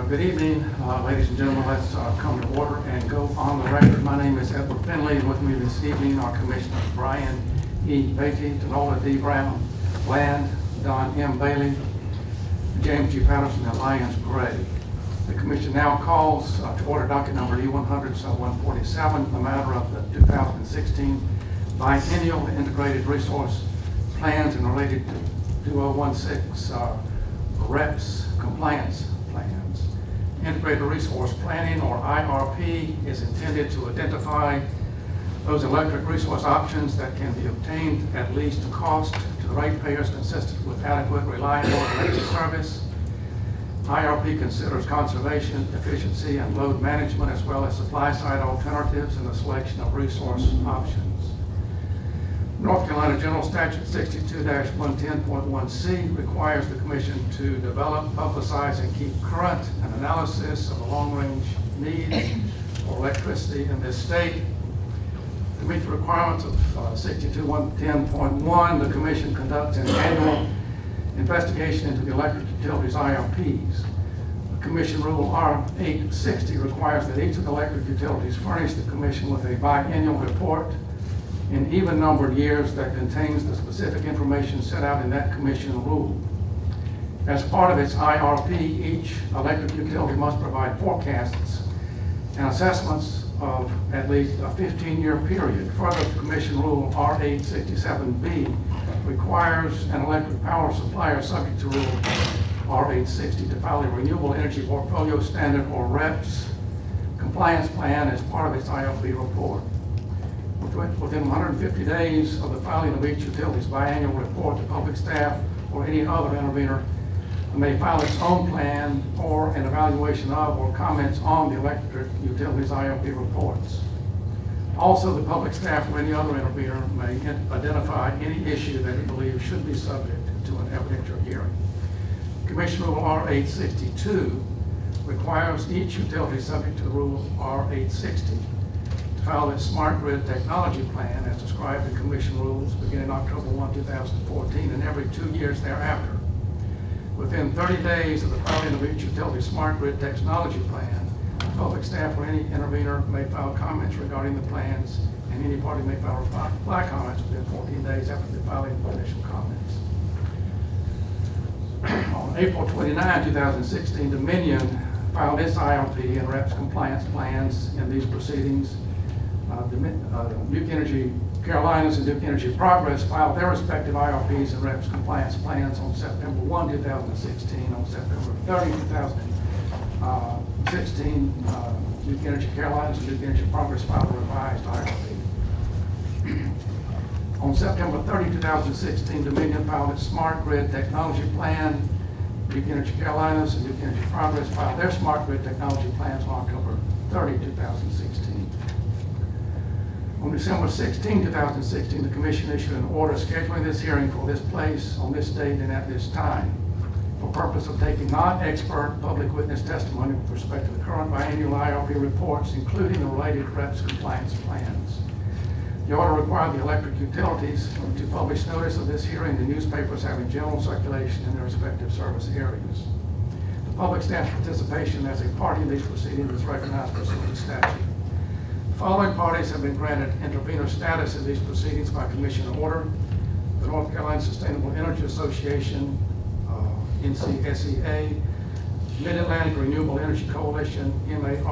Good evening, ladies and gentlemen. Let's come to order and go on the record. My name is Edward Finley, and with me this evening are Commissioners Brian E. Beatty, Tanola D. Brown, Bland, Don M. Bailey, James G. Patterson, and Lyons Gray. The Commission now calls to order docket number E-100-147, the matter of the 2016 biennial integrated resource plans and related to 2016 REPS compliance plans. Integrated Resource Planning, or IRP, is intended to identify those electric resource options that can be obtained at least cost to the ratepayers consistent with adequate, reliable electric service. IRP considers conservation, efficiency, and load management, as well as supply-side alternatives in the selection of resource options. North Carolina General Statute 62-110.1c requires the Commission to develop, publicize, and keep current an analysis of the long-range needs for electricity in this state. To meet the requirements of 62-110.1, the Commission conducts an annual investigation into the electric utilities IRPs. The Commission Rule R-860 requires that each of the electric utilities furnish the Commission with a biennial report in even-numbered years that contains the specific information set out in that Commission rule. As part of its IRP, each electric utility must provide forecasts and assessments of at least a 15-year period. Further, the Commission Rule R-867B requires an electric power supplier subject to Rule R-860 to file a Renewable Energy Portfolio Standard, or REPS, compliance plan as part of its IRP report. Within 150 days of the filing of each utility's biannual report, the public staff or any other intervener may file its own plan or an evaluation of or comments on the electric utility's IRP reports. Also, the public staff or any other intervener may identify any issue that it believes should be subject to an evidentiary hearing. Commission Rule R-862 requires each utility subject to the Rule R-860 file its smart grid technology plan as described in Commission rules beginning October 1, 2014, and every 2 years thereafter. Within 30 days of the filing of each utility smart grid technology plan, the public staff or any intervener may file comments regarding the plans, and any party may file reply comments within 14 days after the filing of initial comments. On April 29, 2016, Dominion filed its IRP and REPS compliance plans in these proceedings. Duke Energy Carolinas and Duke Energy Progress filed their respective IRPs and REPS compliance plans on September 1, 2016. On September 30, 2016, Duke Energy Carolinas and Duke Energy Progress filed a revised IRP. On September 30, 2016, Dominion filed its smart grid technology plan. Duke Energy Carolinas and Duke Energy Progress filed their smart grid technology plans on October 30, 2016. On December 16, 2016, the Commission issued an order scheduling this hearing for this place, on this date, and at this time, for purpose of taking non-expert public witness testimony with respect to the current biannual IRP reports, including the related REPS compliance plans. The order required the electric utilities to publish notice of this hearing in newspapers having general circulation in their respective service areas. The public staff's participation as a party in these proceedings is recognized pursuant to statute. The following parties have been granted intervenor status in these proceedings by Commission order: the North Carolina Sustainable Energy Association, NCSEA, Mid-Atlantic Renewable Energy Coalition, MAREC,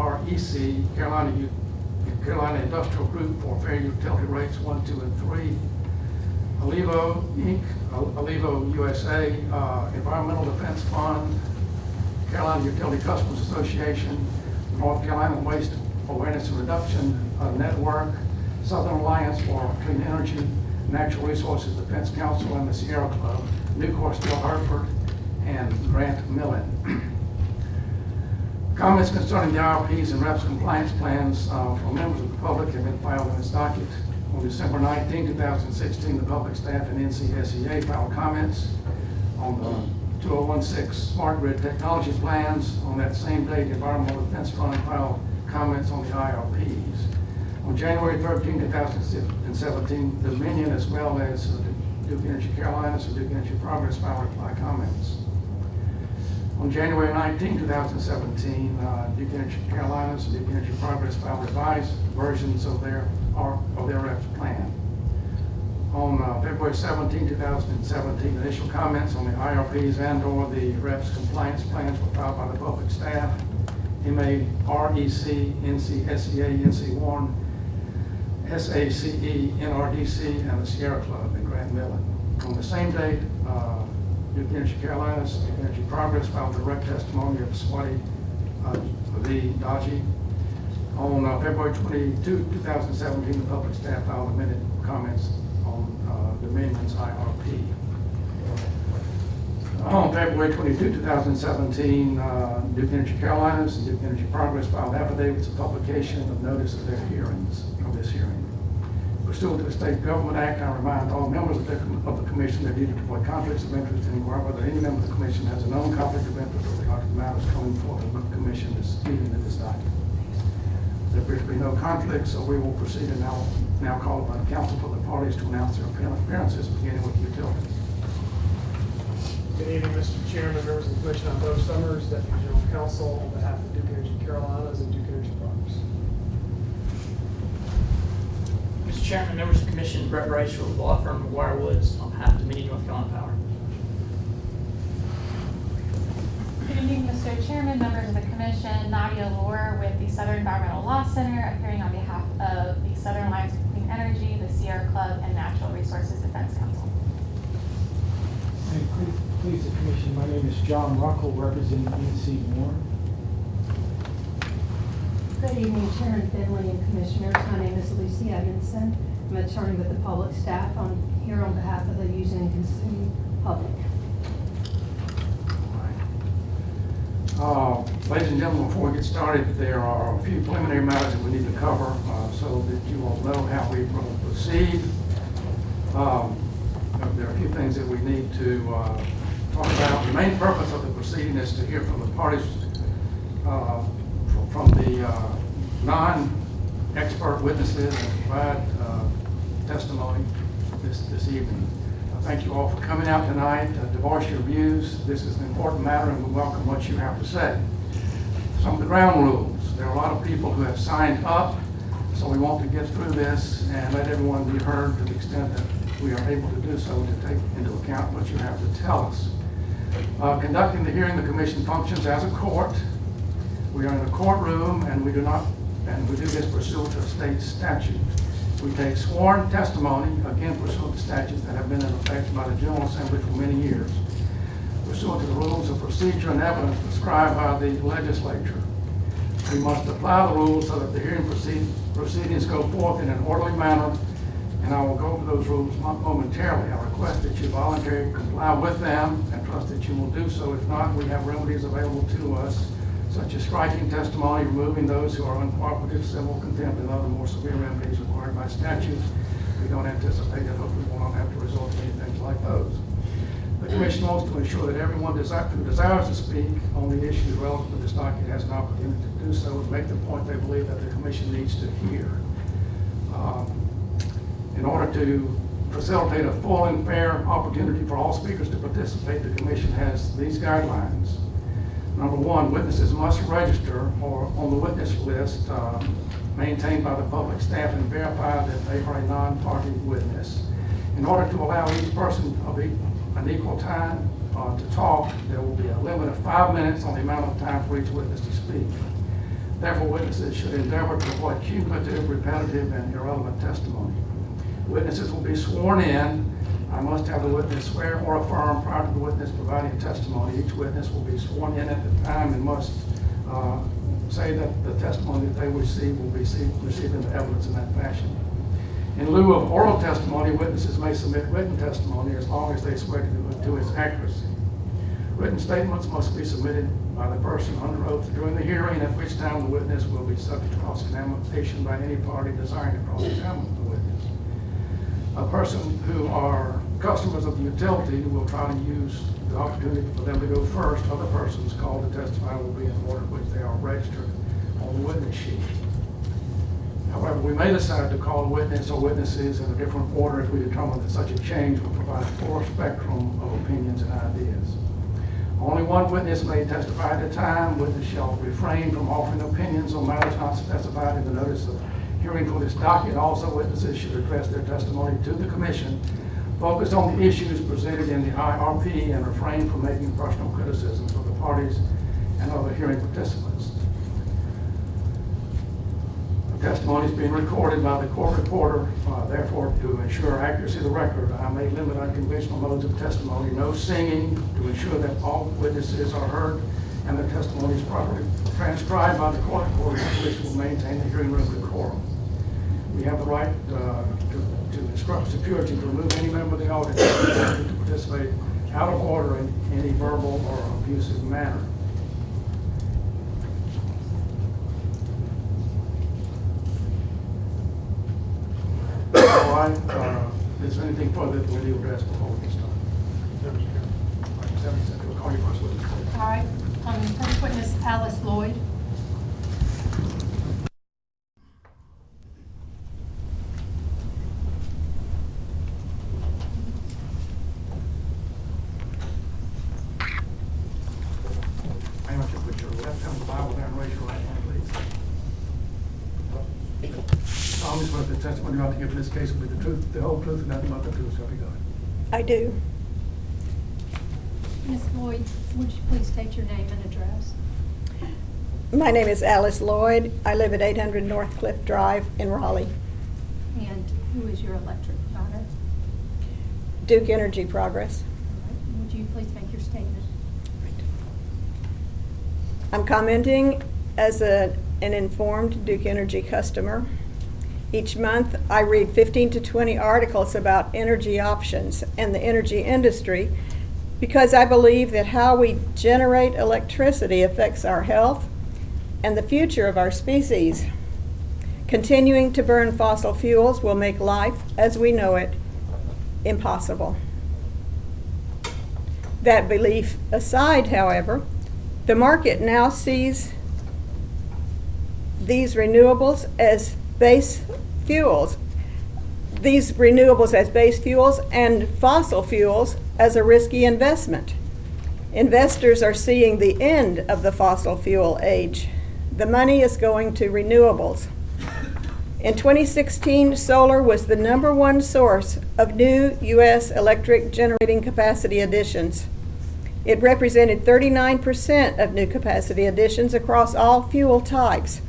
Carolina Industrial Group for Fair Utility Rates 1, 2, and 3, Alivo Inc., Alivo USA, Environmental Defense Fund, Carolina Utility Customers Association, North Carolina Waste Awareness and Reduction Network, Southern Alliance for Clean Energy, Natural Resources Defense Council, and the Sierra Club, Nucor Steel Hartford, and Grant Millen. Comments concerning the IRPs and REPS compliance plans from members of the public have been filed in this docket. On December 19, 2016, the public staff and NCSEA filed comments on the 2016 Smart Grid Technology Plans. On that same date, the Environmental Defense Fund filed comments on the IRPs. On January 13, 2017, Dominion, as well as Duke Energy Carolinas and Duke Energy Progress, filed reply comments. On January 19, 2017, Duke Energy Carolinas and Duke Energy Progress filed revised versions of their REPS plan. On February 17, 2017, initial comments on the IRPs and/or the REPS compliance plans were filed by the public staff, MA, REC, NC, SEA, NC Warren, SACE, NRDC, and the Sierra Club in Grand Millen. On the same date, Duke Energy Carolinas, Duke Energy Progress filed direct testimony of Swati v. Daji. On February 22, 2017, the public staff filed amended comments on the amendments IRP. On February 22, 2017, Duke Energy Carolinas and Duke Energy Progress filed affidavits of publication of notice of their hearings, of this hearing. Pursuant to the State Government Act, I remind all members of the Commission their duty to avoid conflicts of interest and inquire whether any member of the Commission has a known conflict of interest with regard to the matters coming forth of the Commission disputed in this document. There appears to be no conflict, so we will proceed and now call upon counsel for the parties to announce their appearances, beginning with utilities. Good evening, Mr. Chairman, members of the Commission. I'm Bo Summers, Deputy General Counsel on behalf of Duke Energy Carolinas and Duke Energy Progress. Mr. Chairman, members of the Commission, Brett Bryce with the law firm of McGuire Woods on behalf of Dominion North Carolina Power. Good evening, Mr. Chairman, members of the Commission. Nadia Lohr with the Southern Environmental Law Center, appearing on behalf of the Southern Alliance for Clean Energy, the Sierra Club, and Natural Resources Defense Council. Please, the Commission, my name is John Ruckle, representing NC Warren. Good evening, Chairman Finley and Commissioners. My name is Lucy Edmondson. I'm an attorney with the public staff. I'm here on behalf of the using and consuming public. Ladies and gentlemen, before we get started, there are a few preliminary matters that we need to cover so that you all know how we're going to proceed. There are a few things that we need to talk about. The main purpose of the proceeding is to hear from the parties, from the non-expert witnesses, and provide testimony this evening. Thank you all for coming out tonight to voice your views. This is an important matter, and we welcome what you have to say. Some of the ground rules. There are a lot of people who have signed up, so we want to get through this and let everyone be heard to the extent that we are able to do so, to take into account what you have to tell us. Conducting the hearing, the Commission functions as a court. We are in a courtroom, and we do this pursuant to a state statute. We take sworn testimony, again pursuant to statutes that have been in effect by the General Assembly for many years, pursuant to the rules of procedure and evidence prescribed by the legislature. We must apply the rules so that the hearing proceedings go forth in an orderly manner, and I will go over those rules momentarily. I request that you voluntarily comply with them and trust that you will do so. If not, we have remedies available to us, such as striking testimony, removing those who are uncooperative, civil contempt, and other more severe remedies required by statute. We don't anticipate that hopefully we will not have to resort to anything like those. The Commission wants to ensure that everyone who desires to speak on the issues relevant to this document has an opportunity to do so and make the point they believe that the Commission needs to hear. In order to facilitate a full and fair opportunity for all speakers to participate, the Commission has these guidelines. Number one, witnesses must register or on the witness list maintained by the public staff and verify that they are a non-party witness. In order to allow each person of an equal time to talk, there will be a limit of 5 minutes on the amount of time for each witness to speak. Therefore, witnesses should endeavor to avoid cumulative, repetitive, and irrelevant testimony. Witnesses will be sworn in. I must have the witness swear or affirm prior to the witness providing testimony. Each witness will be sworn in at the time and must say that the testimony that they receive will be received into evidence in that fashion. In lieu of oral testimony, witnesses may submit written testimony as long as they swear to its accuracy. Written statements must be submitted by the person under oath during the hearing, at which time the witness will be subject to cross-examination by any party desiring to cross-examine the witness. A person who are customers of the utility will try to use the opportunity for them to go first. Other persons called to testify will be in order which they are registered on the witness sheet. However, we may decide to call a witness or witnesses in a different order if we determine that such a change will provide a full spectrum of opinions and ideas. Only one witness may testify at a time. Witness shall refrain from offering opinions on matters not specified in the notice of hearing for this docket. Also, witnesses should address their testimony to the commission, focus on the issues presented in the IRP, and refrain from making personal criticisms of the parties and other hearing participants. The testimony is being recorded by the court reporter. Therefore, to ensure accuracy of the record, I may limit unconventional modes of testimony. No singing, to ensure that all witnesses are heard and the testimony is properly transcribed by the court reporter, which will maintain the hearing room decorum. We have the right to instruct security to remove any member of the audience to participate out of order in any verbal or abusive manner. All right, is there anything further that we need to address before we start? We'll call you first witness. All right, first witness, Alice Lloyd. I want you to put your left hand on the Bible there and raise your right hand, please. Promise that the testimony you're about to give in this case will be the truth, the whole truth, and nothing but the truth, so be God. I do. Ms. Lloyd, would you please state your name and address? My name is Alice Lloyd. I live at 800 North Cliff Drive in Raleigh. And who is your electric provider? Duke Energy Progress. All right, would you please make your statement? I'm commenting as an informed Duke Energy customer. Each month, I read 15 to 20 articles about energy options and the energy industry because I believe that how we generate electricity affects our health and the future of our species. Continuing to burn fossil fuels will make life, as we know it, impossible. That belief aside, however, the market now sees these renewables as base fuels, and fossil fuels as a risky investment. Investors are seeing the end of the fossil fuel age. The money is going to renewables. In 2016, solar was the #1 source of new U.S. electric generating capacity additions. It represented 39% of new capacity additions across all fuel types.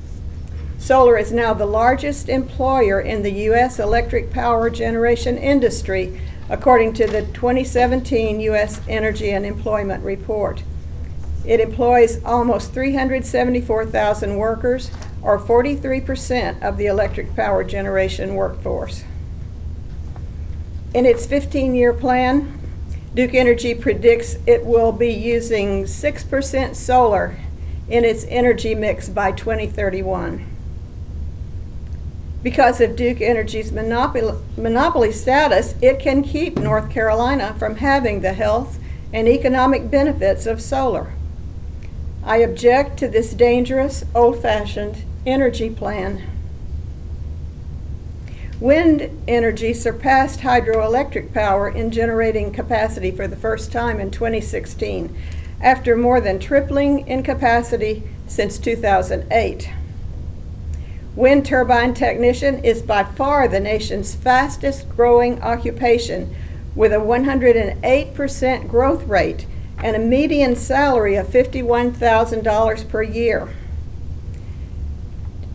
Solar is now the largest employer in the U.S. electric power generation industry, according to the 2017 U.S. Energy and Employment Report. It employs almost 374,000 workers, or 43% of the electric power generation workforce. In its 15-year plan, Duke Energy predicts it will be using 6% solar in its energy mix by 2031. Because of Duke Energy's monopoly status, it can keep North Carolina from having the health and economic benefits of solar. I object to this dangerous, old-fashioned energy plan. Wind energy surpassed hydroelectric power in generating capacity for the first time in 2016, after more than tripling in capacity since 2008. Wind turbine technician is by far the nation's fastest growing occupation, with a 108% growth rate and a median salary of $51,000 per year.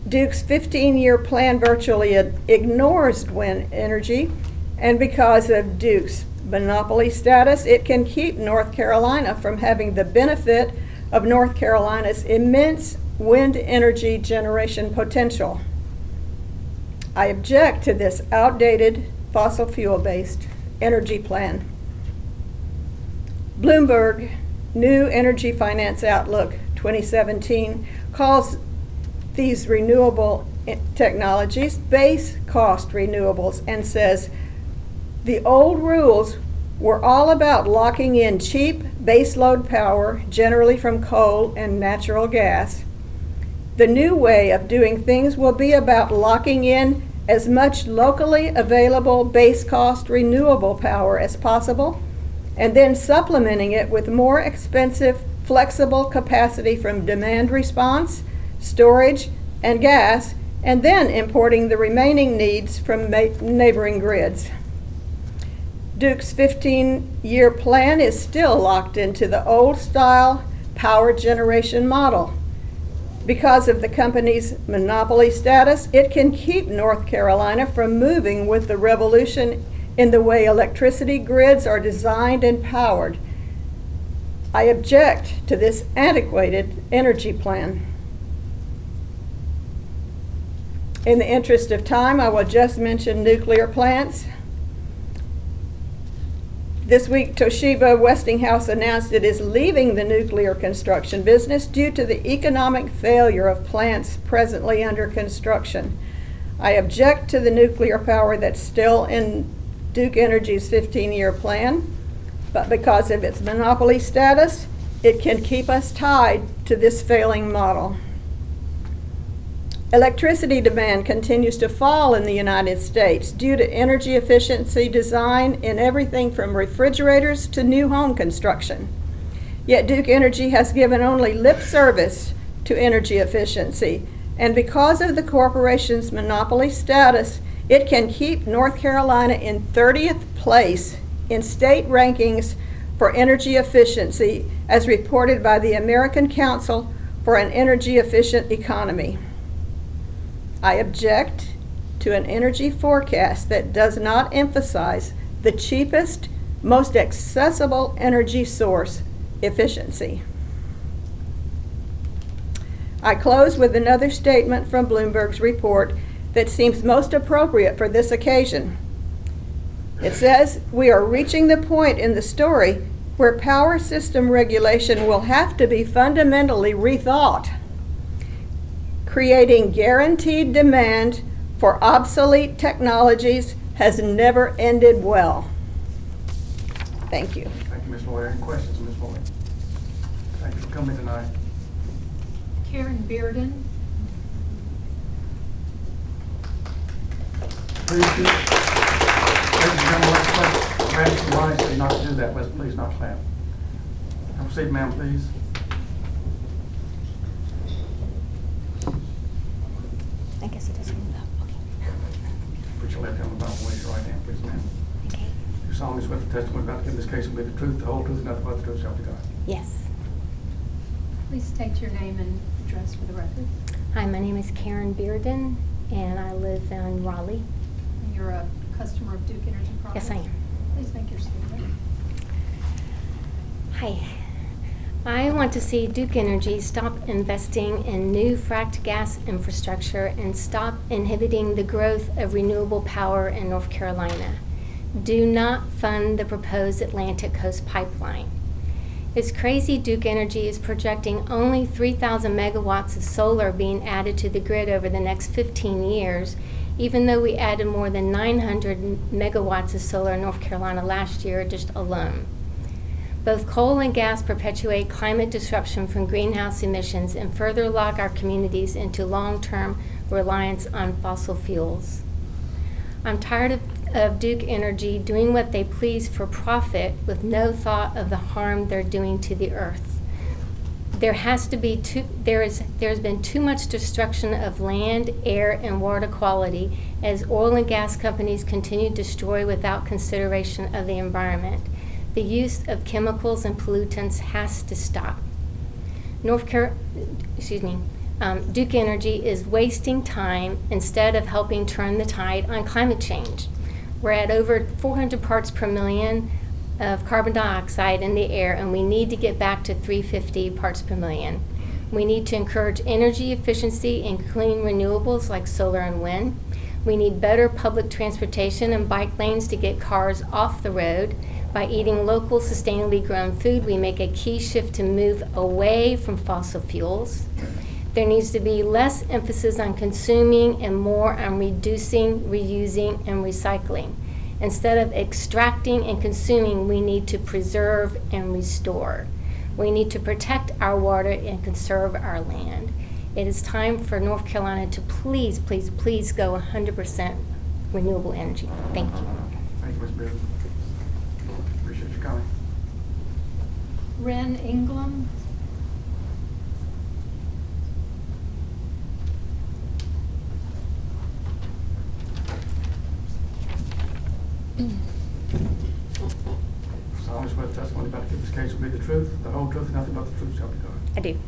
Duke's 15-year plan virtually ignores wind energy, and because of Duke's monopoly status, it can keep North Carolina from having the benefit of North Carolina's immense wind energy generation potential. I object to this outdated fossil fuel-based energy plan. Bloomberg New Energy Finance Outlook 2017 calls these renewable technologies base cost renewables and says the old rules were all about locking in cheap baseload power, generally from coal and natural gas. The new way of doing things will be about locking in as much locally available base cost renewable power as possible and then supplementing it with more expensive, flexible capacity from demand response, storage, and gas, and then importing the remaining needs from neighboring grids. Duke's 15-year plan is still locked into the old-style power generation model. Because of the company's monopoly status, it can keep North Carolina from moving with the revolution in the way electricity grids are designed and powered. I object to this antiquated energy plan. In the interest of time, I will just mention nuclear plants. This week, Toshiba Westinghouse announced it is leaving the nuclear construction business due to the economic failure of plants presently under construction. I object to the nuclear power that's still in Duke Energy's 15-year plan, but because of its monopoly status, it can keep us tied to this failing model. Electricity demand continues to fall in the United States due to energy efficiency design in everything from refrigerators to new home construction. Yet Duke Energy has given only lip service to energy efficiency, and because of the corporation's monopoly status, it can keep North Carolina in 30th place in state rankings for energy efficiency as reported by the American Council for an Energy Efficient Economy. I object to an energy forecast that does not emphasize the cheapest, most accessible energy source, efficiency. I close with another statement from Bloomberg's report that seems most appropriate for this occasion. It says, "We are reaching the point in the story where power system regulation will have to be fundamentally rethought. Creating guaranteed demand for obsolete technologies has never ended well." Thank you. Thank you, Ms. Lloyd. Any questions, Ms. Lloyd? Thank you for coming tonight. Karen Bearden. Please do. Ladies and gentlemen, let's clap. Madam Ronnie said not to do that. Let's please not clap. Have a seat, ma'am, please. I guess it doesn't move up. Okay. Put your left hand on the Bible, raise your right hand, please, ma'am. Okay. You solemnly swear the testimony about to give this case will be the truth, the whole truth, and nothing but the truth, so help you God. Yes. Please state your name and address for the record. Hi, my name is Karen Bearden, and I live in Raleigh. And you're a customer of Duke Energy Products? Yes, I am. Please make your statement. Hi. I want to see Duke Energy stop investing in new fracked gas infrastructure and stop inhibiting the growth of renewable power in North Carolina. Do not fund the proposed Atlantic Coast Pipeline. It's crazy Duke Energy is projecting only 3,000 megawatts of solar being added to the grid over the next 15 years, even though we added more than 900 megawatts of solar in North Carolina last year just alone. Both coal and gas perpetuate climate disruption from greenhouse emissions and further lock our communities into long-term reliance on fossil fuels. I'm tired of Duke Energy doing what they please for profit with no thought of the harm they're doing to the earth. There's been too much destruction of land, air, and water quality as oil and gas companies continue to destroy without consideration of the environment. The use of chemicals and pollutants has to stop. Duke Energy is wasting time instead of helping turn the tide on climate change. We're at over 400 parts per million of carbon dioxide in the air, and we need to get back to 350 parts per million. We need to encourage energy efficiency and clean renewables like solar and wind. We need better public transportation and bike lanes to get cars off the road. By eating local, sustainably grown food, we make a key shift to move away from fossil fuels. There needs to be less emphasis on consuming and more on reducing, reusing, and recycling. Instead of extracting and consuming, we need to preserve and restore. We need to protect our water and conserve our land. It is time for North Carolina to please, please, please go 100% renewable energy. Thank you. Thank you, Ms. Beard. Appreciate you coming. Ren Ingram. solemnly swear the testimony about to give this case will be the truth, the whole truth, and nothing but the truth shall be told. I do.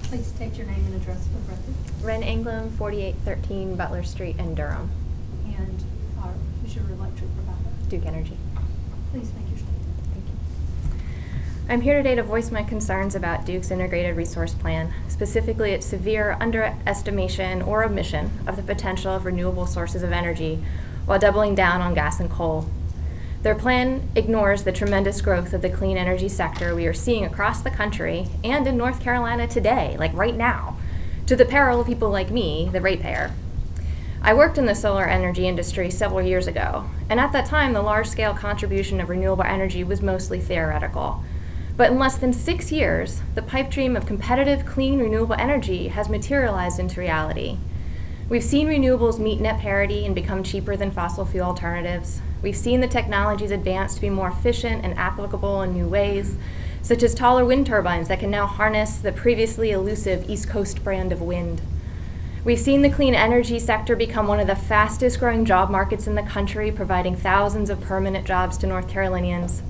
Please state your name and address for the record. Ren England, 4813 Butler Street in Durham, And who's your electric provider? Duke Energy. Please make your statement. Thank you. I'm here today to voice my concerns about Duke's integrated resource plan, specifically its severe underestimation or omission of the potential of renewable sources of energy while doubling down on gas and coal. Their plan ignores the tremendous growth of the clean energy sector we are seeing across the country and in North Carolina today, like right now, to the peril of people like me, the ratepayer. I worked in the solar energy industry several years ago, and at that time the large-scale contribution of renewable energy was mostly theoretical. But in less than 6 years, the pipe dream of competitive, clean, renewable energy has materialized into reality. We've seen renewables meet net parity and become cheaper than fossil fuel alternatives. We've seen the technologies advance to be more efficient and applicable in new ways, such as taller wind turbines that can now harness the previously elusive East Coast brand of wind. We've seen the clean energy sector become one of the fastest growing job markets in the country, providing thousands of permanent jobs to North Carolinians.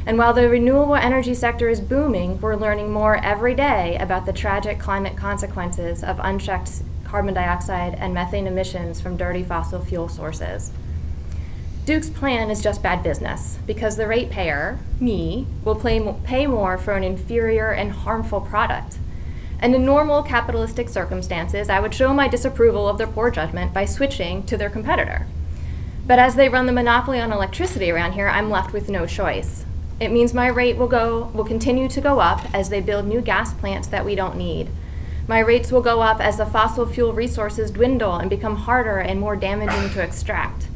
And while the renewable energy sector is booming, we're learning more every day about the tragic climate consequences of unchecked carbon dioxide and methane emissions from dirty fossil fuel sources. Duke's plan is just bad business because the ratepayer, me, will pay more for an inferior and harmful product. And in normal capitalistic circumstances, I would show my disapproval of their poor judgment by switching to their competitor. But as they run the monopoly on electricity around here, I'm left with no choice. It means my rate will continue to go up as they build new gas plants that we don't need. My rates will go up as the fossil fuel resources dwindle and become harder and more damaging to extract.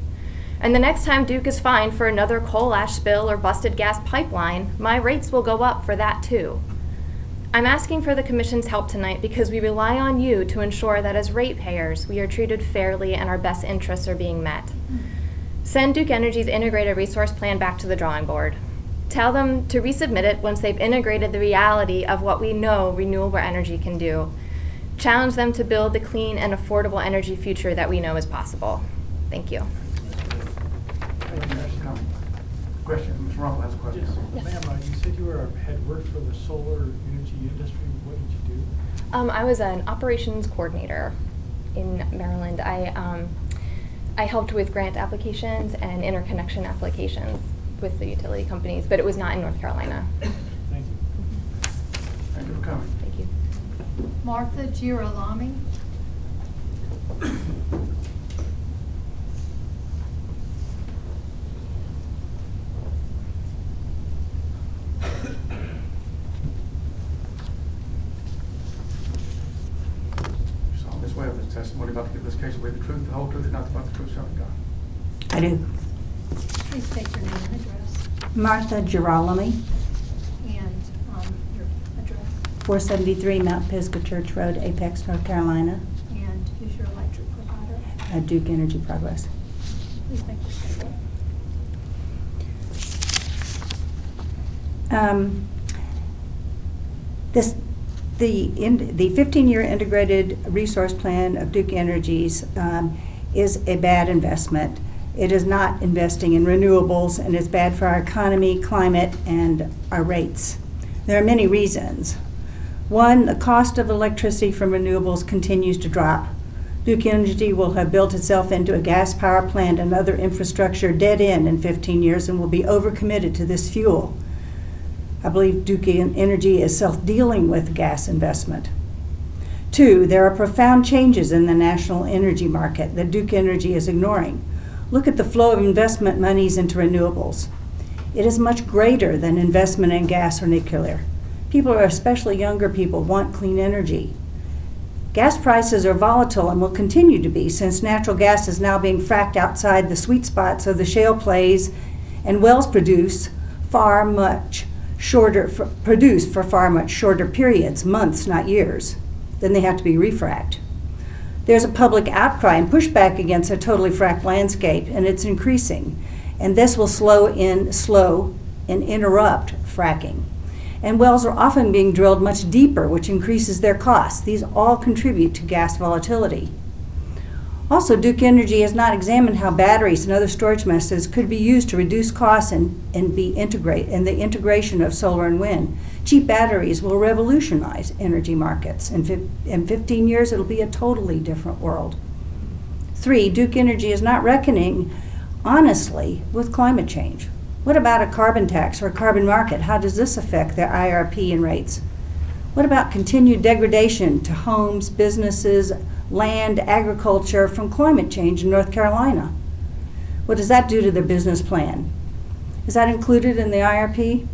And the next time Duke is fined for another coal ash spill or busted gas pipeline, my rates will go up for that too. I'm asking for the Commission's help tonight because we rely on you to ensure that as ratepayers, we are treated fairly and our best interests are being met. Send Duke Energy's integrated resource plan back to the drawing board. Tell them to resubmit it once they've integrated the reality of what we know renewable energy can do. Challenge them to build the clean and affordable energy future that we know is possible. Thank you. Question, Ms. Runkle has a question. Yes. Ma'am, you said you had worked for the solar energy industry. What did you do? I was an operations coordinator in Maryland. I helped with grant applications and interconnection applications with the utility companies, but it was not in North Carolina. Thank you. Thank you for coming. Thank you. Martha Girolami. Solemnly swear that the testimony about to give this case will be the truth, the whole truth, and nothing but the truth shall be told. I do. Please state your name and address. Martha Girolami, And your address. 473 Mount Pisgah Church Road, Apex, North Carolina. And who's your electric provider? Duke Energy Progress. Please make your statement. The 15-year integrated resource plan of Duke Energy's is a bad investment. It is not investing in renewables, and it's bad for our economy, climate, and our rates. There are many reasons. One, the cost of electricity from renewables continues to drop. Duke Energy will have built itself into a gas power plant and other infrastructure dead end in 15 years and will be overcommitted to this fuel. I believe Duke Energy is self-dealing with gas investment. Two, there are profound changes in the national energy market that Duke Energy is ignoring. Look at the flow of investment monies into renewables. It is much greater than investment in gas or nuclear. People, especially younger people, want clean energy. Gas prices are volatile and will continue to be since natural gas is now being fracked outside the sweet spots of the shale plays, and wells produce for far much shorter periods, months, not years. Then they have to be refracked. There's a public outcry and pushback against a totally fracked landscape, and it's increasing. And this will slow and interrupt fracking. and wells are often being drilled much deeper, which increases their costs. These all contribute to gas volatility. Also, Duke Energy has not examined how batteries and other storage methods could be used to reduce costs and the integration of solar and wind. Cheap batteries will revolutionize energy markets. In 15 years, it'll be a totally different world. 3, Duke Energy is not reckoning honestly with climate change. What about a carbon tax or a carbon market? How does this affect their IRP and rates? What about continued degradation to homes, businesses, land, agriculture from climate change in North Carolina? What does that do to their business plan? Is that included in the IRP?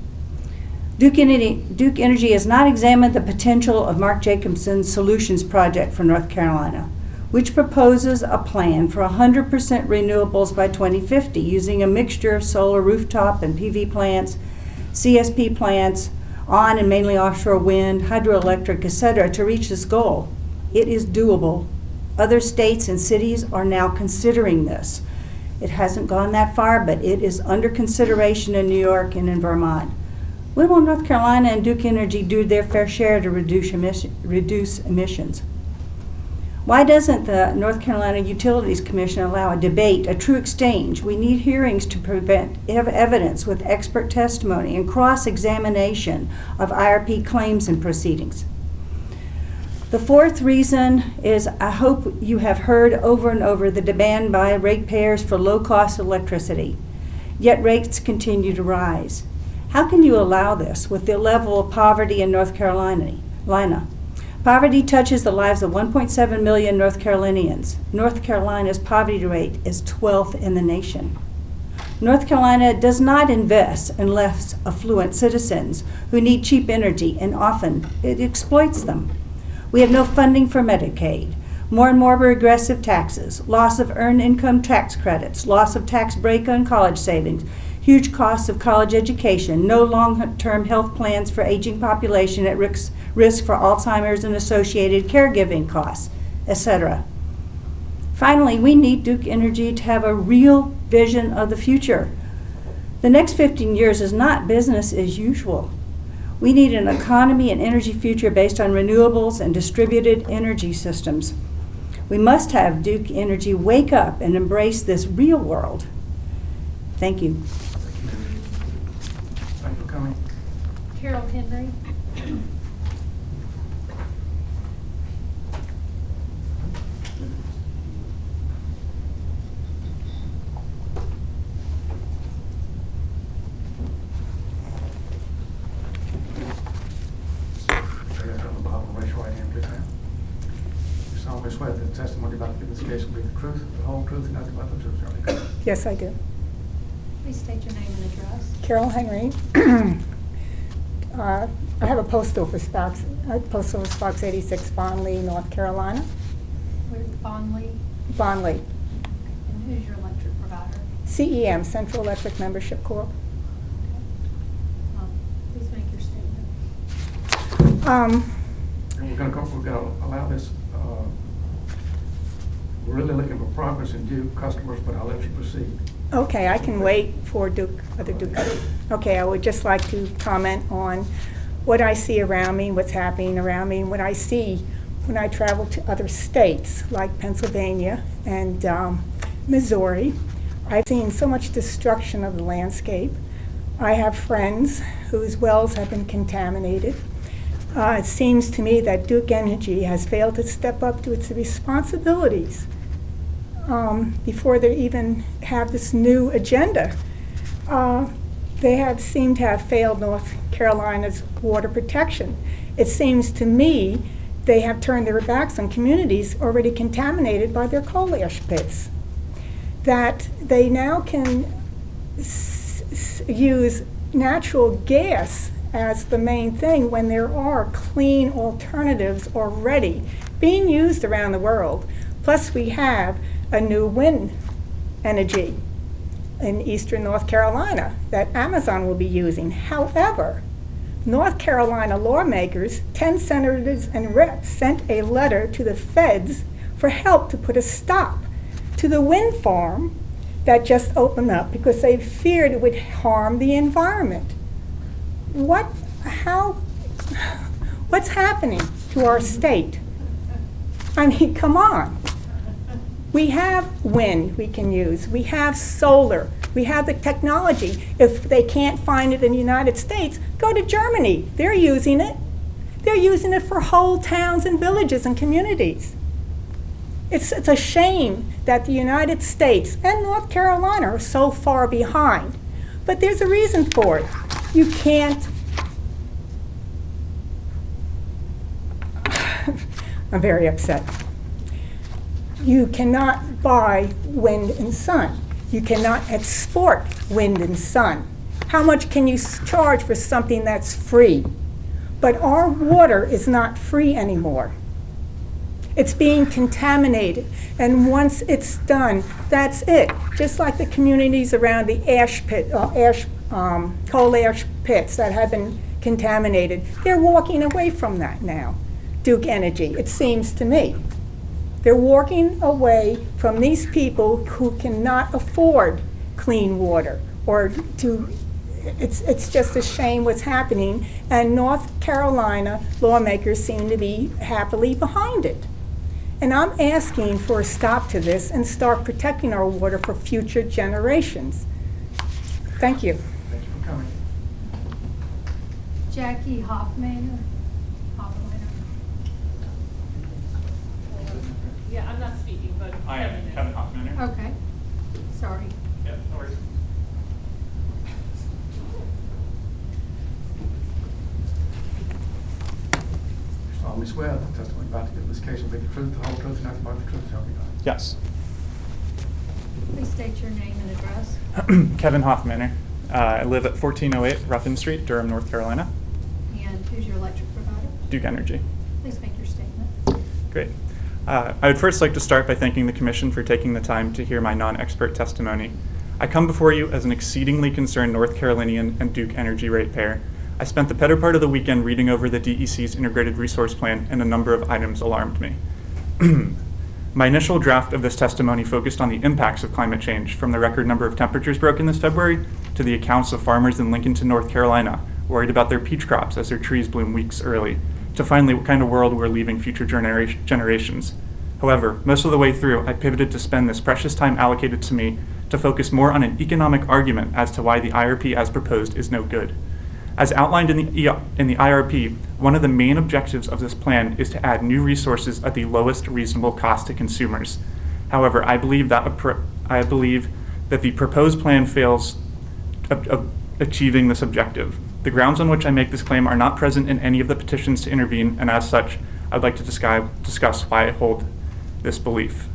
Duke Energy has not examined the potential of Mark Jacobson's Solutions Project for North Carolina, which proposes a plan for 100% renewables by 2050 using a mixture of solar rooftop and PV plants, CSP plants, on and mainly offshore wind, hydroelectric, etc. to reach this goal. It is doable. Other states and cities are now considering this. It hasn't gone that far, but it is under consideration in New York and in Vermont. When will North Carolina and Duke Energy do their fair share to reduce emissions? Why doesn't the North Carolina Utilities Commission allow a debate, a true exchange? We need hearings to prevent evidence with expert testimony and cross-examination of IRP claims and proceedings. The 4th reason is I hope you have heard over and over the demand by ratepayers for low-cost electricity, yet rates continue to rise. How can you allow this with the level of poverty in North Carolina? Poverty touches the lives of 1.7 million North Carolinians. North Carolina's poverty rate is 12th in the nation. North Carolina does not invest in less affluent citizens who need cheap energy, and often it exploits them. We have no funding for Medicaid, more and more regressive taxes, loss of earned income tax credits, loss of tax break on college savings, huge costs of college education, no long-term health plans for aging population at risk for Alzheimer's and associated caregiving costs, etc. Finally, we need Duke Energy to have a real vision of the future. The next 15 years is not business as usual. We need an economy and energy future based on renewables and distributed energy systems. We must have Duke Energy wake up and embrace this real world. Thank you. Thank you for coming. Carol Henry. Raise your right hand, please, ma'am. You solemnly swear that the testimony about to give in this case will be the truth, the whole truth, and nothing but the truth, so help you God. Yes, I do. Please state your name and address. Carol Henry. I have a post office box 86, Bonley, North Carolina. Where's Bonley? Bonley. And who's your electric provider? CEM, Central Electric Membership Corp. Please make your statement. And we're gonna allow this, we're really looking for progress in Duke customers, but I'll let you proceed. Okay, I can wait for other Duke. Okay, I would just like to comment on what I see around me, what's happening around me, and what I see when I travel to other states like Pennsylvania and Missouri. I've seen so much destruction of the landscape. I have friends whose wells have been contaminated. It seems to me that Duke Energy has failed to step up to its responsibilities before they even have this new agenda. They have seemed to have failed North Carolina's water protection. It seems to me they have turned their backs on communities already contaminated by their coal ash pits. That they now can use natural gas as the main thing when there are clean alternatives already being used around the world. Plus we have a new wind energy in eastern North Carolina that Amazon will be using. However, North Carolina lawmakers, 10 senators and reps, sent a letter to the feds for help to put a stop to the wind farm that just opened up because they feared it would harm the environment. what's happening to our state? I mean, come on. We have wind we can use. We have solar. We have the technology. If they can't find it in the United States, go to Germany. They're using it. They're using it for whole towns and villages and communities. It's a shame that the United States and North Carolina are so far behind. But there's a reason for it. You can't. I'm very upset. You cannot buy wind and sun. You cannot export wind and sun. How much can you charge for something that's free? But our water is not free anymore. It's being contaminated, and once it's done, that's it. Just like the communities around the coal ash pits that have been contaminated, they're walking away from that now. Duke Energy, it seems to me. They're walking away from these people who cannot afford clean water, or to. It's just a shame what's happening, and North Carolina lawmakers seem to be happily behind it. And I'm asking for a stop to this and start protecting our water for future generations. Thank you. Thank you for coming. Jackie Hoffman. Yeah, I'm not speaking, but I am Kevin Hoffman. Okay, sorry. Yeah, no worries. You solemnly swear that the testimony about to give in this case will be the truth, the whole truth, and nothing but the truth, shall be done. Yes. Please state your name and address. Kevin Hoffman. I live at 1408 Ruffin Street, Durham, North Carolina. And who's your electric provider? Duke Energy. Please make your statement. Great. I would first like to start by thanking the Commission for taking the time to hear my non-expert testimony. I come before you as an exceedingly concerned North Carolinian and Duke Energy ratepayer. I spent the better part of the weekend reading over the DEC's Integrated Resource Plan, and a number of items alarmed me. My initial draft of this testimony focused on the impacts of climate change, from the record number of temperatures broken this February to the accounts of farmers in Lincolnton, North Carolina, worried about their peach crops as their trees bloom weeks early, to finally what kind of world we're leaving future generations. However, most of the way through, I pivoted to spend this precious time allocated to me to focus more on an economic argument as to why the IRP as proposed is no good. As outlined in the IRP, one of the main objectives of this plan is to add new resources at the lowest reasonable cost to consumers. However, I believe that the proposed plan fails of achieving this objective. The grounds on which I make this claim are not present in any of the petitions to intervene, and as such, I'd like to discuss why I hold this belief.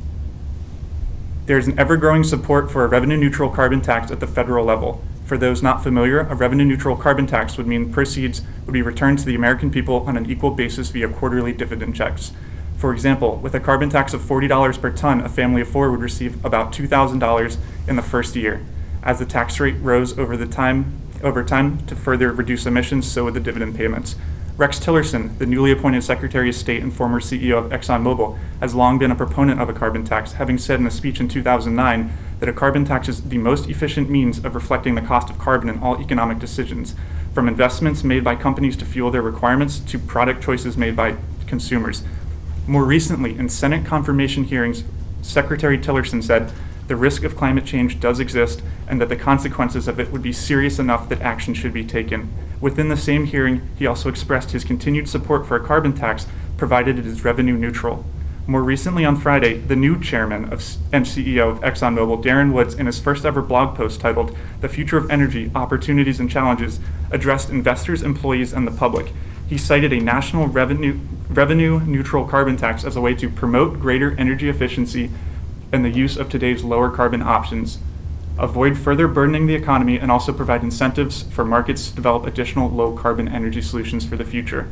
There is an ever-growing support for a revenue-neutral carbon tax at the federal level. For those not familiar, a revenue-neutral carbon tax would mean proceeds would be returned to the American people on an equal basis via quarterly dividend checks. For example, with a carbon tax of $40 per ton, a family of four would receive about $2,000 in the first year. As the tax rate rose over time to further reduce emissions, so would the dividend payments. Rex Tillerson, the newly appointed Secretary of State and former CEO of ExxonMobil, has long been a proponent of a carbon tax, having said in a speech in 2009 that a carbon tax is the most efficient means of reflecting the cost of carbon in all economic decisions, from investments made by companies to fuel their requirements to product choices made by consumers. More recently, in Senate confirmation hearings, Secretary Tillerson said, "The risk of climate change does exist, and that the consequences of it would be serious enough that action should be taken." Within the same hearing, he also expressed his continued support for a carbon tax, provided it is revenue neutral. More recently on Friday, the new chairman and CEO of ExxonMobil, Darren Woods, in his first ever blog post titled "The Future of Energy, Opportunities and Challenges," addressed investors, employees, and the public. He cited a national revenue-neutral carbon tax as a way to promote greater energy efficiency and the use of today's lower carbon options, avoid further burdening the economy, and also provide incentives for markets to develop additional low-carbon energy solutions for the future.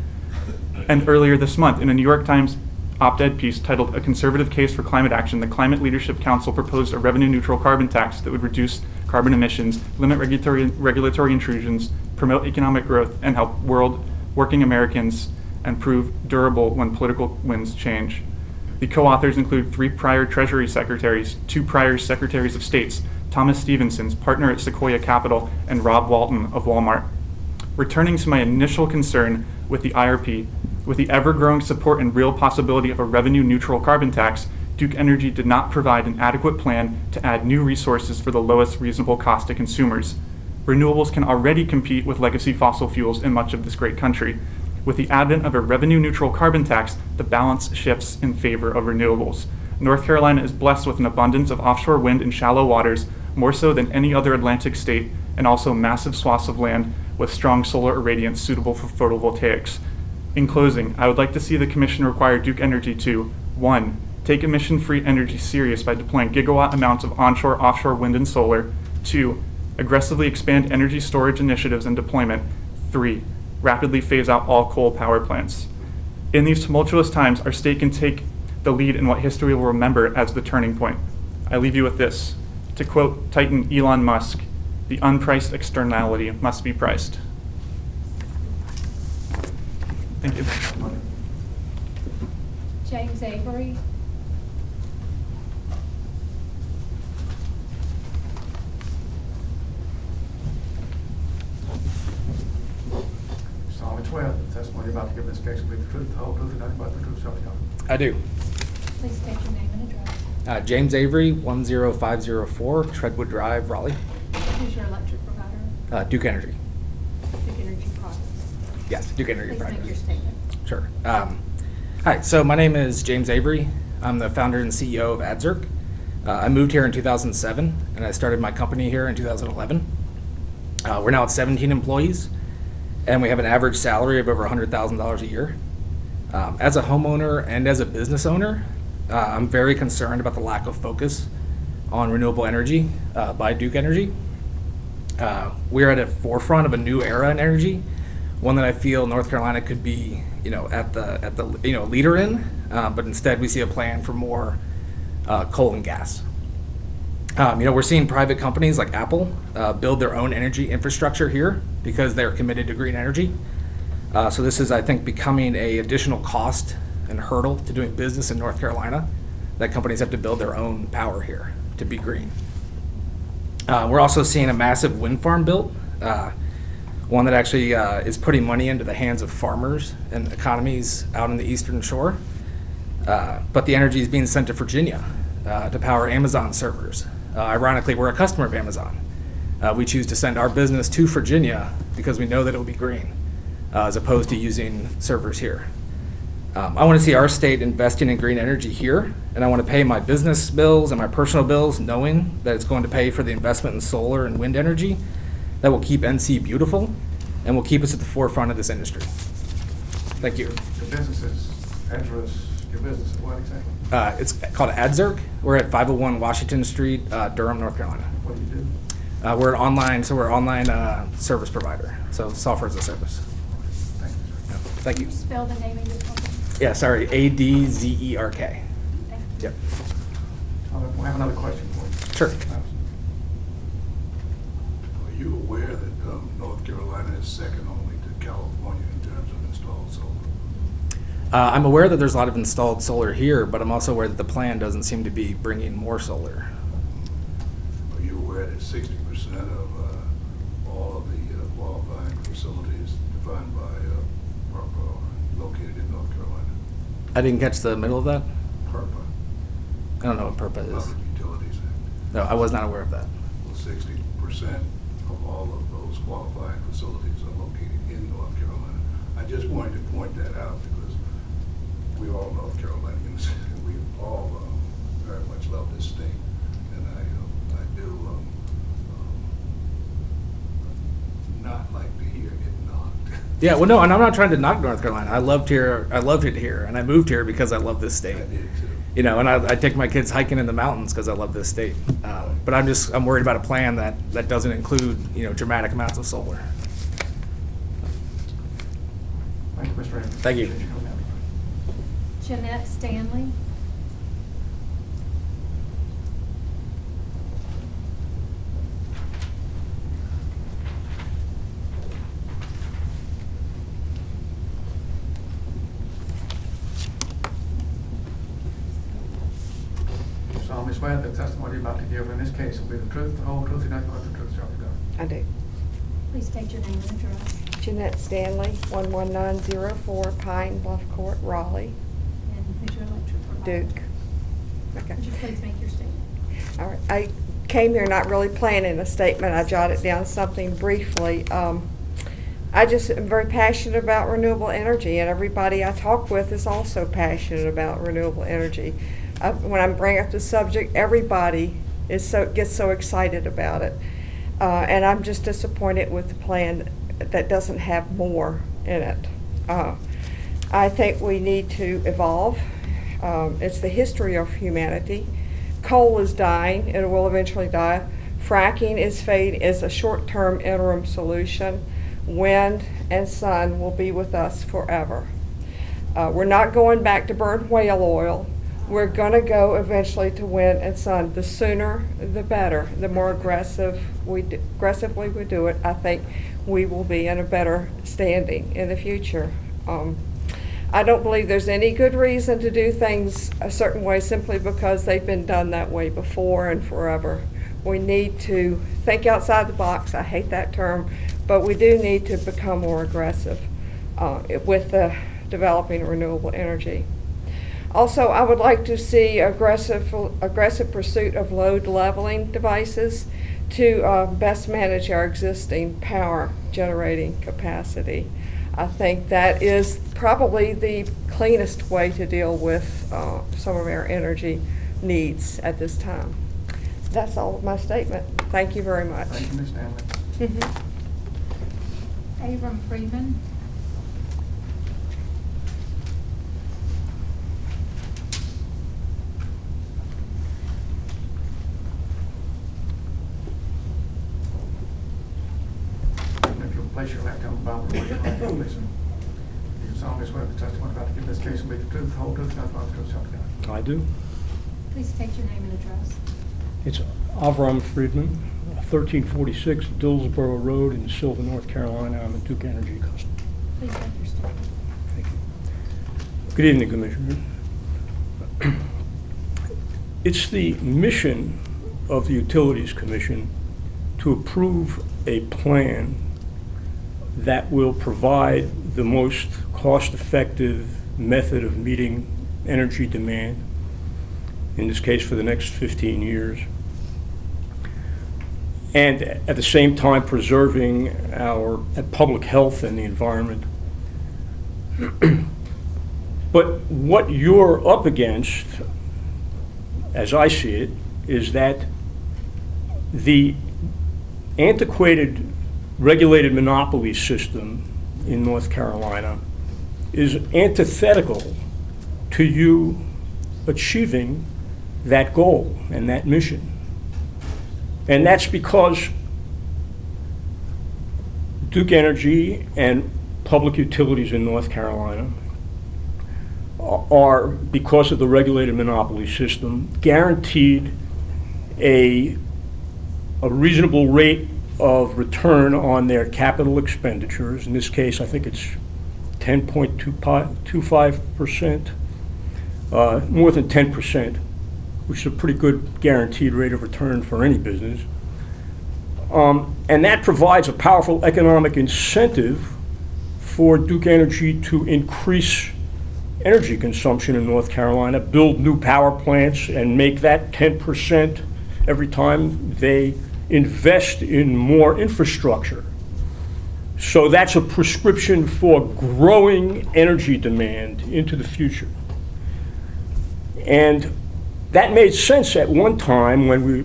And earlier this month, in a New York Times op-ed piece titled "A Conservative Case for Climate Action," the Climate Leadership Council proposed a revenue-neutral carbon tax that would reduce carbon emissions, limit regulatory intrusions, promote economic growth, and help working Americans, and prove durable when political winds change. The co-authors include 3 prior Treasury Secretaries, 2 prior Secretaries of States, Thomas Stevenson's partner at Sequoia Capital, and Rob Walton of Walmart. Returning to my initial concern with the IRP, with the ever-growing support and real possibility of a revenue-neutral carbon tax, Duke Energy did not provide an adequate plan to add new resources for the lowest reasonable cost to consumers. Renewables can already compete with legacy fossil fuels in much of this great country. With the advent of a revenue-neutral carbon tax, the balance shifts in favor of renewables. North Carolina is blessed with an abundance of offshore wind in shallow waters, more so than any other Atlantic state, and also massive swaths of land with strong solar irradiance suitable for photovoltaics. In closing, I would like to see the Commission require Duke Energy to 1. Take emission-free energy serious by deploying gigawatt amounts of onshore, offshore wind and solar. 2. Aggressively expand energy storage initiatives and deployment. 3. Rapidly phase out all coal power plants. In these tumultuous times, our state can take the lead in what history will remember as the turning point. I leave you with this. To quote Titan Elon Musk, the unpriced externality must be priced. Thank you. James Avery. Solemnly swear that the testimony you're about to give in this case will be the truth, the whole truth, and nothing but the truth, so help you God. I do. Please state your name and address. James Avery, 10504 Treadwood Drive, Raleigh. Who's your electric provider? Duke Energy. Duke Energy Products. Yes, Duke Energy Please Products. make your statement. Sure. Hi, so my name is James Avery. I'm the founder and CEO of AdZerk. I moved here in 2007, and I started my company here in 2011. We're now at 17 employees, and we have an average salary of over $100,000 a year. As a homeowner and as a business owner, I'm very concerned about the lack of focus on renewable energy by Duke Energy. We're at the forefront of a new era in energy, one that I feel North Carolina could be, at the leader in, but instead we see a plan for more coal and gas. We're seeing private companies like Apple build their own energy infrastructure here because they're committed to green energy. So this is, I think, becoming an additional cost and hurdle to doing business in North Carolina, that companies have to build their own power here to be green. We're also seeing a massive wind farm built, one that actually is putting money into the hands of farmers and economies out on the Eastern Shore. But the energy is being sent to Virginia to power Amazon servers. Ironically, we're a customer of Amazon. We choose to send our business to Virginia because we know that it will be green, as opposed to using servers here. I want to see our state investing in green energy here, and I want to pay my business bills and my personal bills knowing that it's going to pay for the investment in solar and wind energy that will keep NC beautiful and will keep us at the forefront of this industry. Thank you. Your business's address, your business is what exactly? It's called AdZerk. We're at 501 Washington Street, Durham, North Carolina. What do you do? We're online service provider, so software as a service. Thank you, sir. Thank you. Spell the name of your company. Yeah, sorry, ADZERK. Thank you. Yep. I have another question for you. Sure. Are you aware that North Carolina is second only to California in terms of installed solar? I'm aware that there's a lot of installed solar here, but I'm also aware that the plan doesn't seem to be bringing more solar. Are you aware that 60% of all of the qualifying facilities defined by PRPA are located in North Carolina? I didn't catch the middle of that. PRPA, I don't know what PURPA is. Public Utilities Act. No, I was not aware of that. Well, 60% of all of those qualifying facilities are located in North Carolina. I just wanted to point that out because we all North Carolinians, and we all very much love this state, and I do not like to hear it knocked. Yeah, well, no, and I'm not trying to knock North Carolina. I loved it here, and I moved here because I love this state. I did too. And I take my kids hiking in the mountains because I love this state. But I'm worried about a plan that doesn't include, dramatic amounts of solar. Thank you, Mr. Anderson. Thank you. Appreciate coming out. Jeanette Stanley. You solemnly swear that the testimony you're about to give in this case will be the truth, the whole truth, and nothing but the truth, so help you God. I do. Please state your name and address. Jeanette Stanley, 11904 Pine Bluff Court, Raleigh. And who's your electric provider? Duke. Okay. Would you please make your statement? All right. I came here not really planning a statement. I jotted down something briefly. I just am very passionate about renewable energy, and everybody I talk with is also passionate about renewable energy. When I bring up the subject, everybody gets so excited about it. And I'm just disappointed with the plan that doesn't have more in it. I think we need to evolve. It's the history of humanity. Coal is dying, it will eventually die. Fracking is a short-term interim solution. Wind and sun will be with us forever. We're not going back to burn whale oil. We're going to go eventually to wind and sun. The sooner, the better. The more aggressively we do it, I think we will be in a better standing in the future. I don't believe there's any good reason to do things a certain way simply because they've been done that way before and forever. We need to think outside the box. I hate that term, but we do need to become more aggressive with the developing renewable energy. Also, I would like to see aggressive pursuit of load leveling devices to best manage our existing power generating capacity. I think that is probably the cleanest way to deal with some of our energy needs at this time. That's all of my statement. Thank you very much. Thank you, Ms. Stanley. Abram Freeman. If you'll place your left hand on the Bible, raise your right hand, please. You solemnly swear the testimony about to give this case will be the truth, the whole truth, nothing but the truth, so help you God. I do. Please state your name and address. It's Avram Friedman, 1346 Dillsboro Road in Sylvan, North Carolina. I'm a Duke Energy customer. Please make your statement. Thank you. Good evening, Commissioner. It's the mission of the Utilities Commission to approve a plan that will provide the most cost-effective method of meeting energy demand, in this case for the next 15 years, and at the same time preserving our public health and the environment. But what you're up against, as I see it, is that the antiquated regulated monopoly system in North Carolina is antithetical to you achieving that goal and that mission. And that's because Duke Energy and public utilities in North Carolina are, because of the regulated monopoly system, guaranteed a reasonable rate of return on their capital expenditures. In this case, I think it's 10.25%, more than 10%, which is a pretty good guaranteed rate of return for any business. And that provides a powerful economic incentive for Duke Energy to increase energy consumption in North Carolina, build new power plants, and make that 10% every time they invest in more infrastructure. So that's a prescription for growing energy demand into the future. And that made sense at one time when we,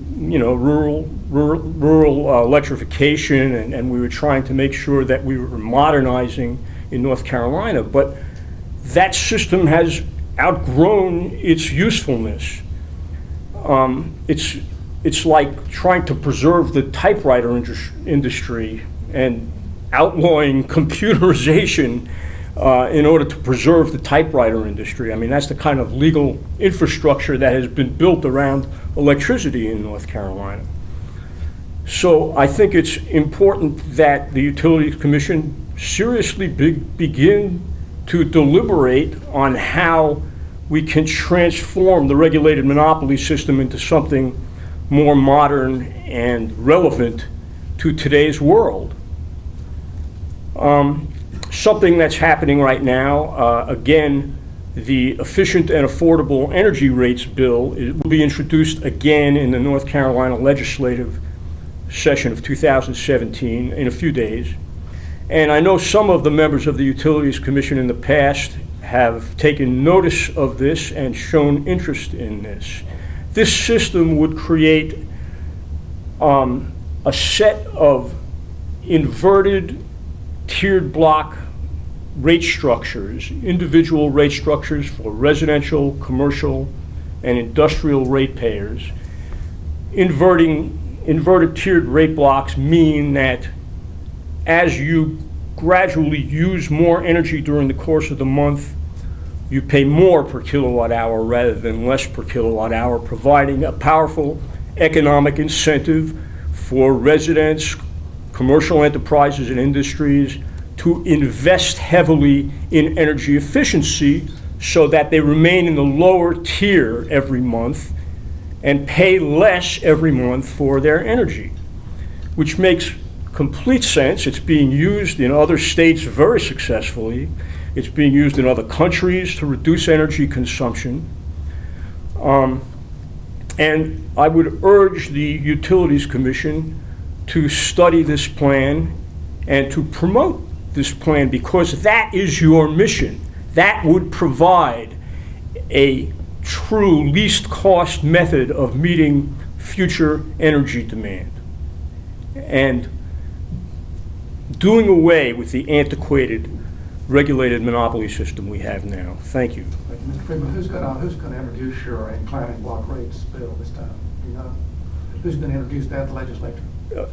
rural electrification, and we were trying to make sure that we were modernizing in North Carolina. But that system has outgrown its usefulness. It's like trying to preserve the typewriter industry and outlawing computerization in order to preserve the typewriter industry. I mean, that's the kind of legal infrastructure that has been built around electricity in North Carolina. So I think it's important that the Utilities Commission seriously begin to deliberate on how we can transform the regulated monopoly system into something more modern and relevant to today's world. Something that's happening right now, again, the Efficient and Affordable Energy Rates Bill will be introduced again in the North Carolina legislative session of 2017 in a few days. And I know some of the members of the Utilities Commission in the past have taken notice of this and shown interest in this. This system would create a set of inverted tiered block rate structures, individual rate structures for residential, commercial, and industrial ratepayers. Inverted tiered rate blocks mean that as you gradually use more energy during the course of the month, you pay more per kilowatt hour rather than less per kilowatt hour, providing a powerful economic incentive for residents, commercial enterprises, and industries to invest heavily in energy efficiency so that they remain in the lower tier every month and pay less every month for their energy, which makes complete sense. It's being used in other states very successfully. It's being used in other countries to reduce energy consumption. And I would urge the Utilities Commission to study this plan and to promote this plan, because that is your mission. That would provide a true least cost method of meeting future energy demand and doing away with the antiquated regulated monopoly system we have now. Thank you. Mr. Freeman, who's going to introduce your inclining block rates bill this time? You know, who's going to introduce that to the legislature?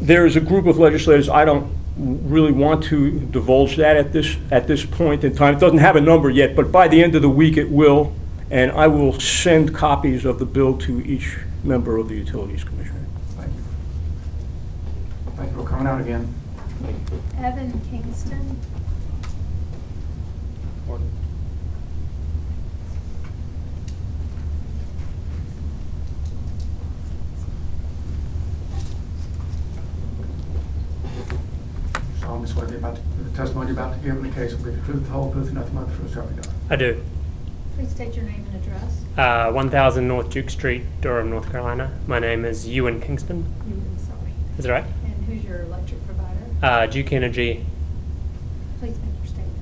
There's a group of legislators. I don't really want to divulge that at this point in time. It doesn't have a number yet, but by the end of the week it will, and I will send copies of the bill to each member of the Utilities Commission. Thank you. Thank you for coming out again. Evan Kingston. Solemnly swear the testimony you're about to give in the case will be the truth, the whole truth, and nothing but the truth, so help you God. I do. Please state your name and address. 1000 North Duke Street, Durham, North Carolina. My name is Ewan Kingston. Ewan, sorry. Is that right? And who's your electric provider? Duke Energy. Please make your statement.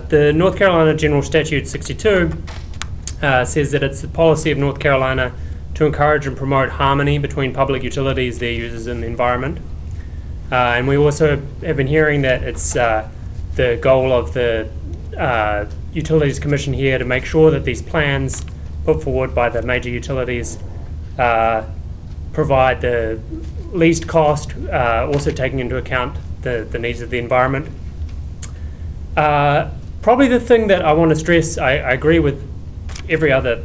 The North Carolina General Statute 62 says that it's the policy of North Carolina to encourage and promote harmony between public utilities, their users, and the environment. And we also have been hearing that it's the goal of the Utilities Commission here to make sure that these plans put forward by the major utilities provide the least cost, also taking into account the needs of the environment. Probably the thing that I want to stress, I agree with every other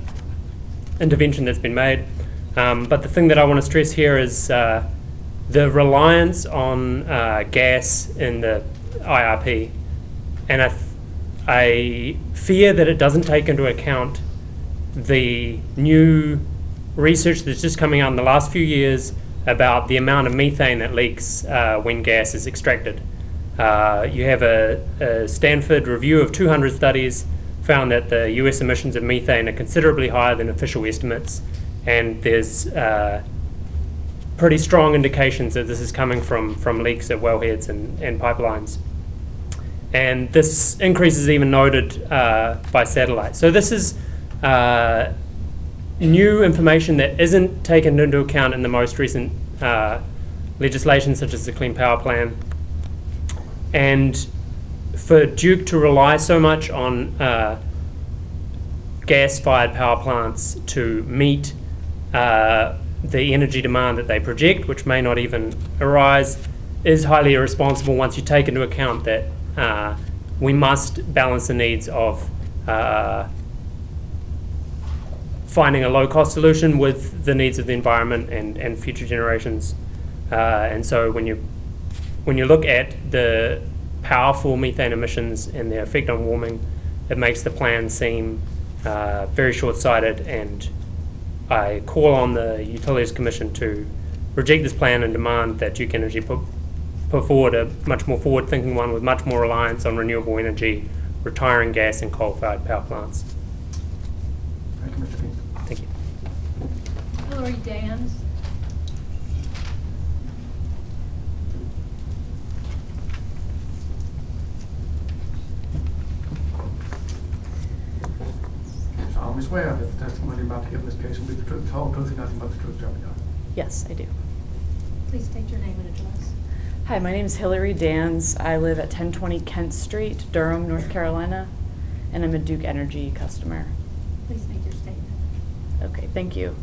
intervention that's been made, but the thing that I want to stress here is the reliance on gas in the IRP, and I fear that it doesn't take into account the new research that's just coming out in the last few years about the amount of methane that leaks when gas is extracted. You have a Stanford review of 200 studies found that the US emissions of methane are considerably higher than official estimates, and there's pretty strong indications that this is coming from leaks at wellheads and pipelines. And this increase is even noted by satellite. So this is new information that isn't taken into account in the most recent legislation, such as the Clean Power Plan. And for Duke to rely so much on gas-fired power plants to meet the energy demand that they project, which may not even arise, is highly irresponsible once you take into account that we must balance the needs of finding a low-cost solution with the needs of the environment and future generations. And so when you look at the powerful methane emissions and their effect on warming, it makes the plan seem very short-sighted, and I call on the Utilities Commission to reject this plan and demand that Duke Energy put put forward a much more forward-thinking one with much more reliance on renewable energy, retiring gas and coal-fired power plants. Thank you, Mr. King. Thank you. Hillary Dans. Solemnly swear that the testimony you're about to give in this case will be the truth, the whole truth, and nothing but the truth, so help you God. Yes, I do. Please state your name and address. Hi, my name is Hillary Dans. I live at 1020 Kent Street, Durham, North Carolina, and I'm a Duke Energy customer. Please make your statement. Okay, thank you.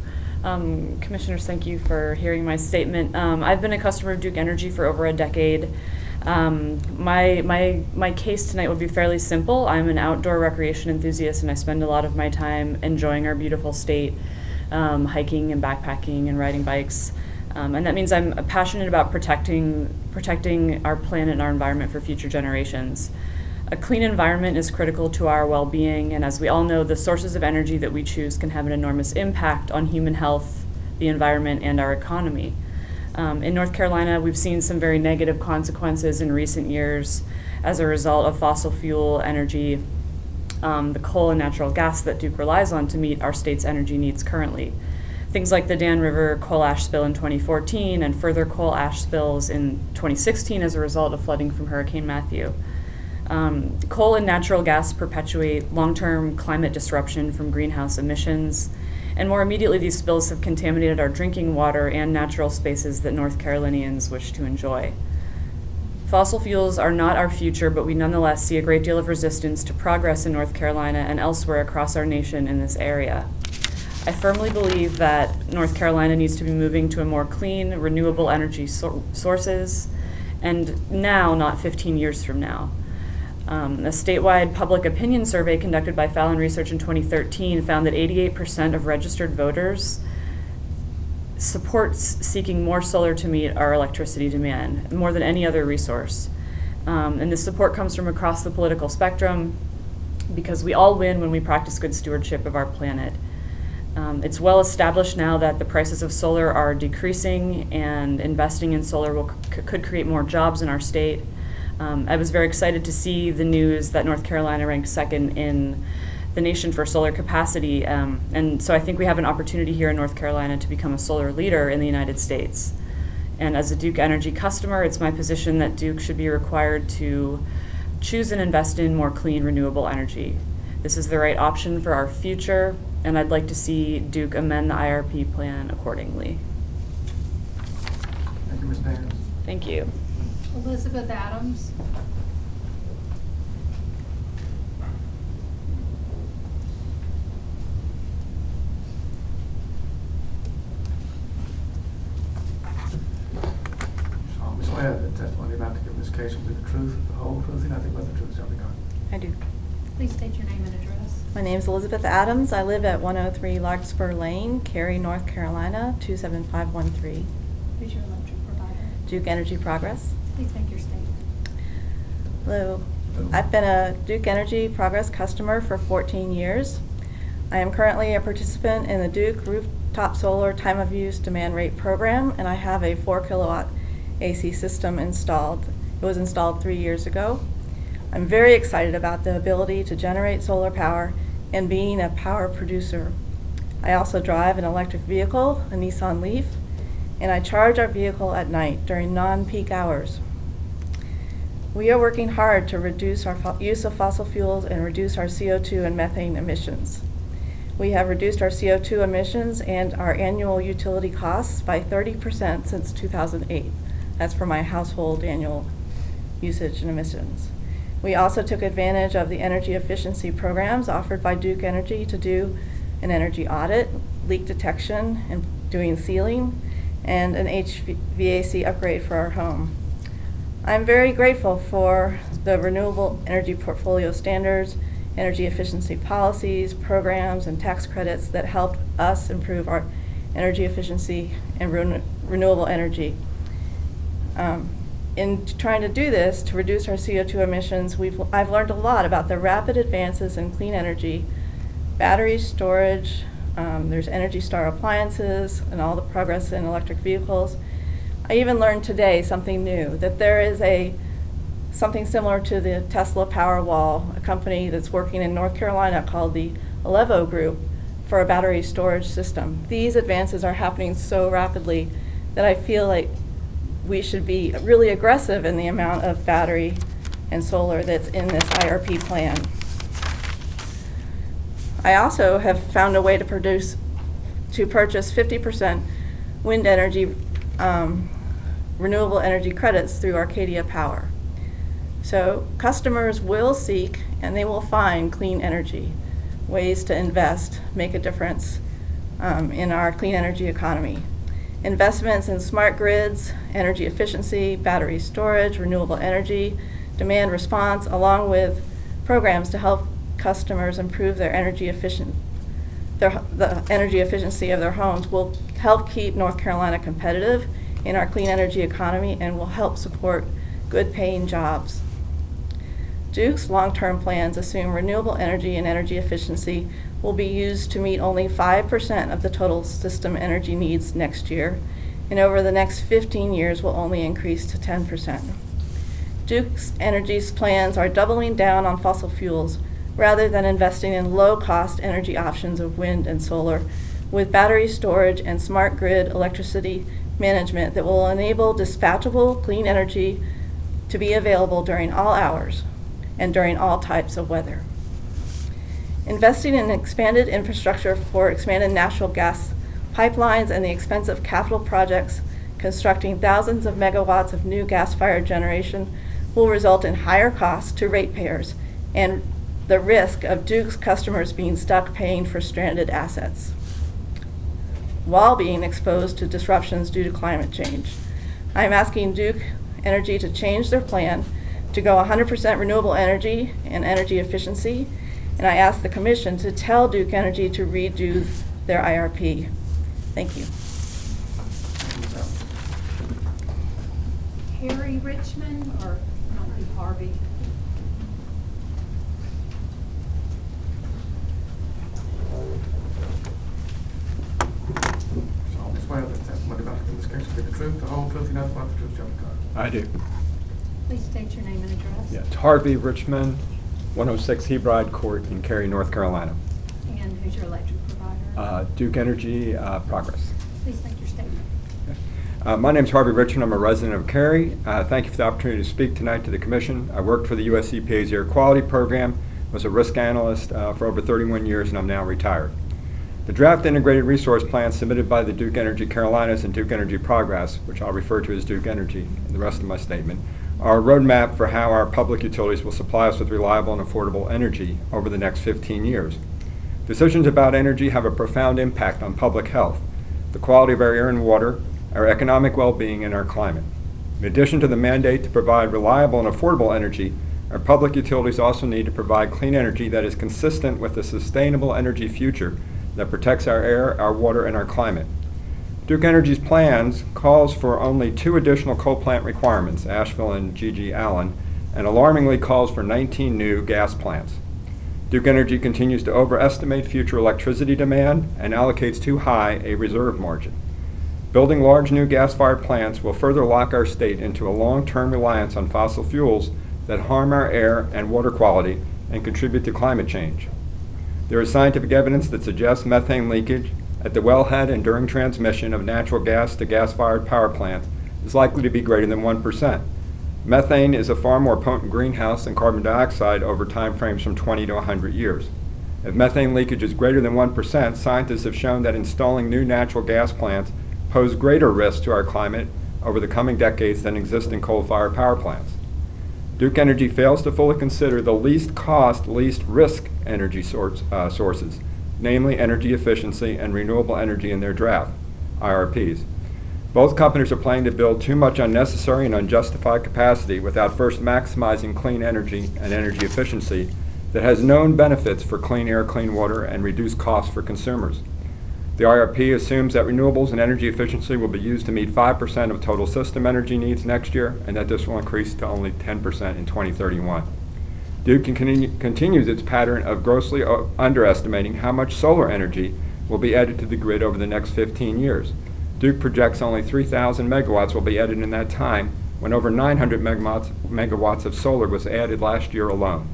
Commissioners, thank you for hearing my statement. I've been a customer of Duke Energy for over a decade. My case tonight would be fairly simple. I'm an outdoor recreation enthusiast, and I spend a lot of my time enjoying our beautiful state, hiking and backpacking and riding bikes. And that means I'm passionate about protecting our planet and our environment for future generations. A clean environment is critical to our well-being, and as we all know, the sources of energy that we choose can have an enormous impact on human health, the environment, and our economy. In North Carolina, we've seen some very negative consequences in recent years as a result of fossil fuel energy, the coal and natural gas that Duke relies on to meet our state's energy needs currently. Things like the Dan River coal ash spill in 2014 and further coal ash spills in 2016 as a result of flooding from Hurricane Matthew. Coal and natural gas perpetuate long-term climate disruption from greenhouse emissions, and more immediately, these spills have contaminated our drinking water and natural spaces that North Carolinians wish to enjoy. Fossil fuels are not our future, but we nonetheless see a great deal of resistance to progress in North Carolina and elsewhere across our nation in this area. I firmly believe that North Carolina needs to be moving to a more clean, renewable energy sources, and now, not 15 years from now. A statewide public opinion survey conducted by Fallon Research in 2013 found that 88% of registered voters supports seeking more solar to meet our electricity demand, more than any other resource. And this support comes from across the political spectrum because we all win when we practice good stewardship of our planet. It's well established now that the prices of solar are decreasing, and investing in solar could create more jobs in our state. I was very excited to see the news that North Carolina ranked second in the nation for solar capacity, and so I think we have an opportunity here in North Carolina to become a solar leader in the United States. And as a Duke Energy customer, it's my position that Duke should be required to choose and invest in more clean, renewable energy. This is the right option for our future, and I'd like to see Duke amend the IRP plan accordingly. Thank you, Ms. Daniels. Thank you. Elizabeth Adams. Solemnly swear that the testimony you're about to give in this case will be the truth, the whole truth, and nothing but the truth, so help you God. I do. Please state your name and address. My name is Elizabeth Adams. I live at 103 Larkspur Lane, Cary, North Carolina, 27513. Who's your electric provider? Duke Energy Progress. Please make your statement. Hello. I've been a Duke Energy Progress customer for 14 years. I am currently a participant in the Duke Rooftop Solar Time of Use Demand Rate Program, and I have a 4 kilowatt AC system installed. It was installed 3 years ago. I'm very excited about the ability to generate solar power and being a power producer. I also drive an electric vehicle, a Nissan Leaf, and I charge our vehicle at night during non-peak hours. We are working hard to reduce our use of fossil fuels and reduce our CO2 and methane emissions. We have reduced our CO2 emissions and our annual utility costs by 30% since 2008. That's for my household annual usage and emissions. We also took advantage of the energy efficiency programs offered by Duke Energy to do an energy audit, leak detection, and doing sealing, and an HVAC upgrade for our home. I'm very grateful for the renewable energy portfolio standards, energy efficiency policies, programs, and tax credits that helped us improve our energy efficiency and renewable energy. In trying to do this, to reduce our CO2 emissions, I've learned a lot about the rapid advances in clean energy, battery storage, there's Energy Star appliances, and all the progress in electric vehicles. I even learned today something new, that there is something similar to the Tesla Powerwall, a company that's working in North Carolina called the Alevo Group for a battery storage system. These advances are happening so rapidly that I feel like we should be really aggressive in the amount of battery and solar that's in this IRP plan. I also have found a way to purchase 50% wind energy, renewable energy credits through Arcadia Power. So customers will seek and they will find clean energy, ways to invest, make a difference in our clean energy economy. Investments in smart grids, energy efficiency, battery storage, renewable energy, demand response, along with programs to help customers improve their energy the energy efficiency of their homes will help keep North Carolina competitive in our clean energy economy and will help support good paying jobs. Duke's long-term plans assume renewable energy and energy efficiency will be used to meet only 5% of the total system energy needs next year, and over the next 15 years will only increase to 10%. Duke's Energy's plans are doubling down on fossil fuels rather than investing in low-cost energy options of wind and solar with battery storage and smart grid electricity management that will enable dispatchable clean energy to be available during all hours and during all types of weather. Investing in expanded infrastructure for expanded natural gas pipelines and the expensive capital projects constructing thousands of megawatts of new gas-fired generation will result in higher costs to ratepayers and the risk of Duke's customers being stuck paying for stranded assets while being exposed to disruptions due to climate change. I am asking Duke Energy to change their plan to go 100% renewable energy and energy efficiency, and I ask the Commission to tell Duke Energy to redo their IRP. Thank you. Harry Richmond, or not be Harvey? So I swear that testimony about in this case will be the truth, the whole truth, and nothing but the truth, John Carter. I do. Please state your name and address. Yeah, it's Harvey Richmond, 106 Hebride Court in Cary, North Carolina. And who's your electric provider? Duke Energy Progress. Please make your statement. My name's Harvey Richmond. I'm a resident of Cary. Thank you for the opportunity to speak tonight to the Commission. I worked for the U.S. EPA's Air Quality Program, was a risk analyst for over 31 years, and I'm now retired. The draft integrated resource plan submitted by the Duke Energy Carolinas and Duke Energy Progress, which I'll refer to as Duke Energy in the rest of my statement, are a roadmap for how our public utilities will supply us with reliable and affordable energy over the next 15 years. Decisions about energy have a profound impact on public health, the quality of our air and water, our economic well-being, and our climate. In addition to the mandate to provide reliable and affordable energy, our public utilities also need to provide clean energy that is consistent with a sustainable energy future that protects our air, our water, and our climate. Duke Energy's plans calls for only 2 additional coal plant requirements, Asheville and G.G. Allen, and alarmingly calls for 19 new gas plants. Duke Energy continues to overestimate future electricity demand and allocates too high a reserve margin. Building large new gas-fired plants will further lock our state into a long-term reliance on fossil fuels that harm our air and water quality and contribute to climate change. There is scientific evidence that suggests methane leakage at the wellhead and during transmission of natural gas to gas-fired power plants is likely to be greater than 1%. Methane is a far more potent greenhouse than carbon dioxide over time frames from 20 to 100 years. If methane leakage is greater than 1%, scientists have shown that installing new natural gas plants pose greater risks to our climate over the coming decades than existing coal-fired power plants. Duke Energy fails to fully consider the least cost, least risk energy sources, namely energy efficiency and renewable energy in their draft, IRPs. Both companies are planning to build too much unnecessary and unjustified capacity without first maximizing clean energy and energy efficiency that has known benefits for clean air, clean water, and reduced costs for consumers. The IRP assumes that renewables and energy efficiency will be used to meet 5% of total system energy needs next year, and that this will increase to only 10% in 2031. Duke continues its pattern of grossly underestimating how much solar energy will be added to the grid over the next 15 years. Duke projects only 3,000 megawatts will be added in that time, when over 900 megawatts of solar was added last year alone.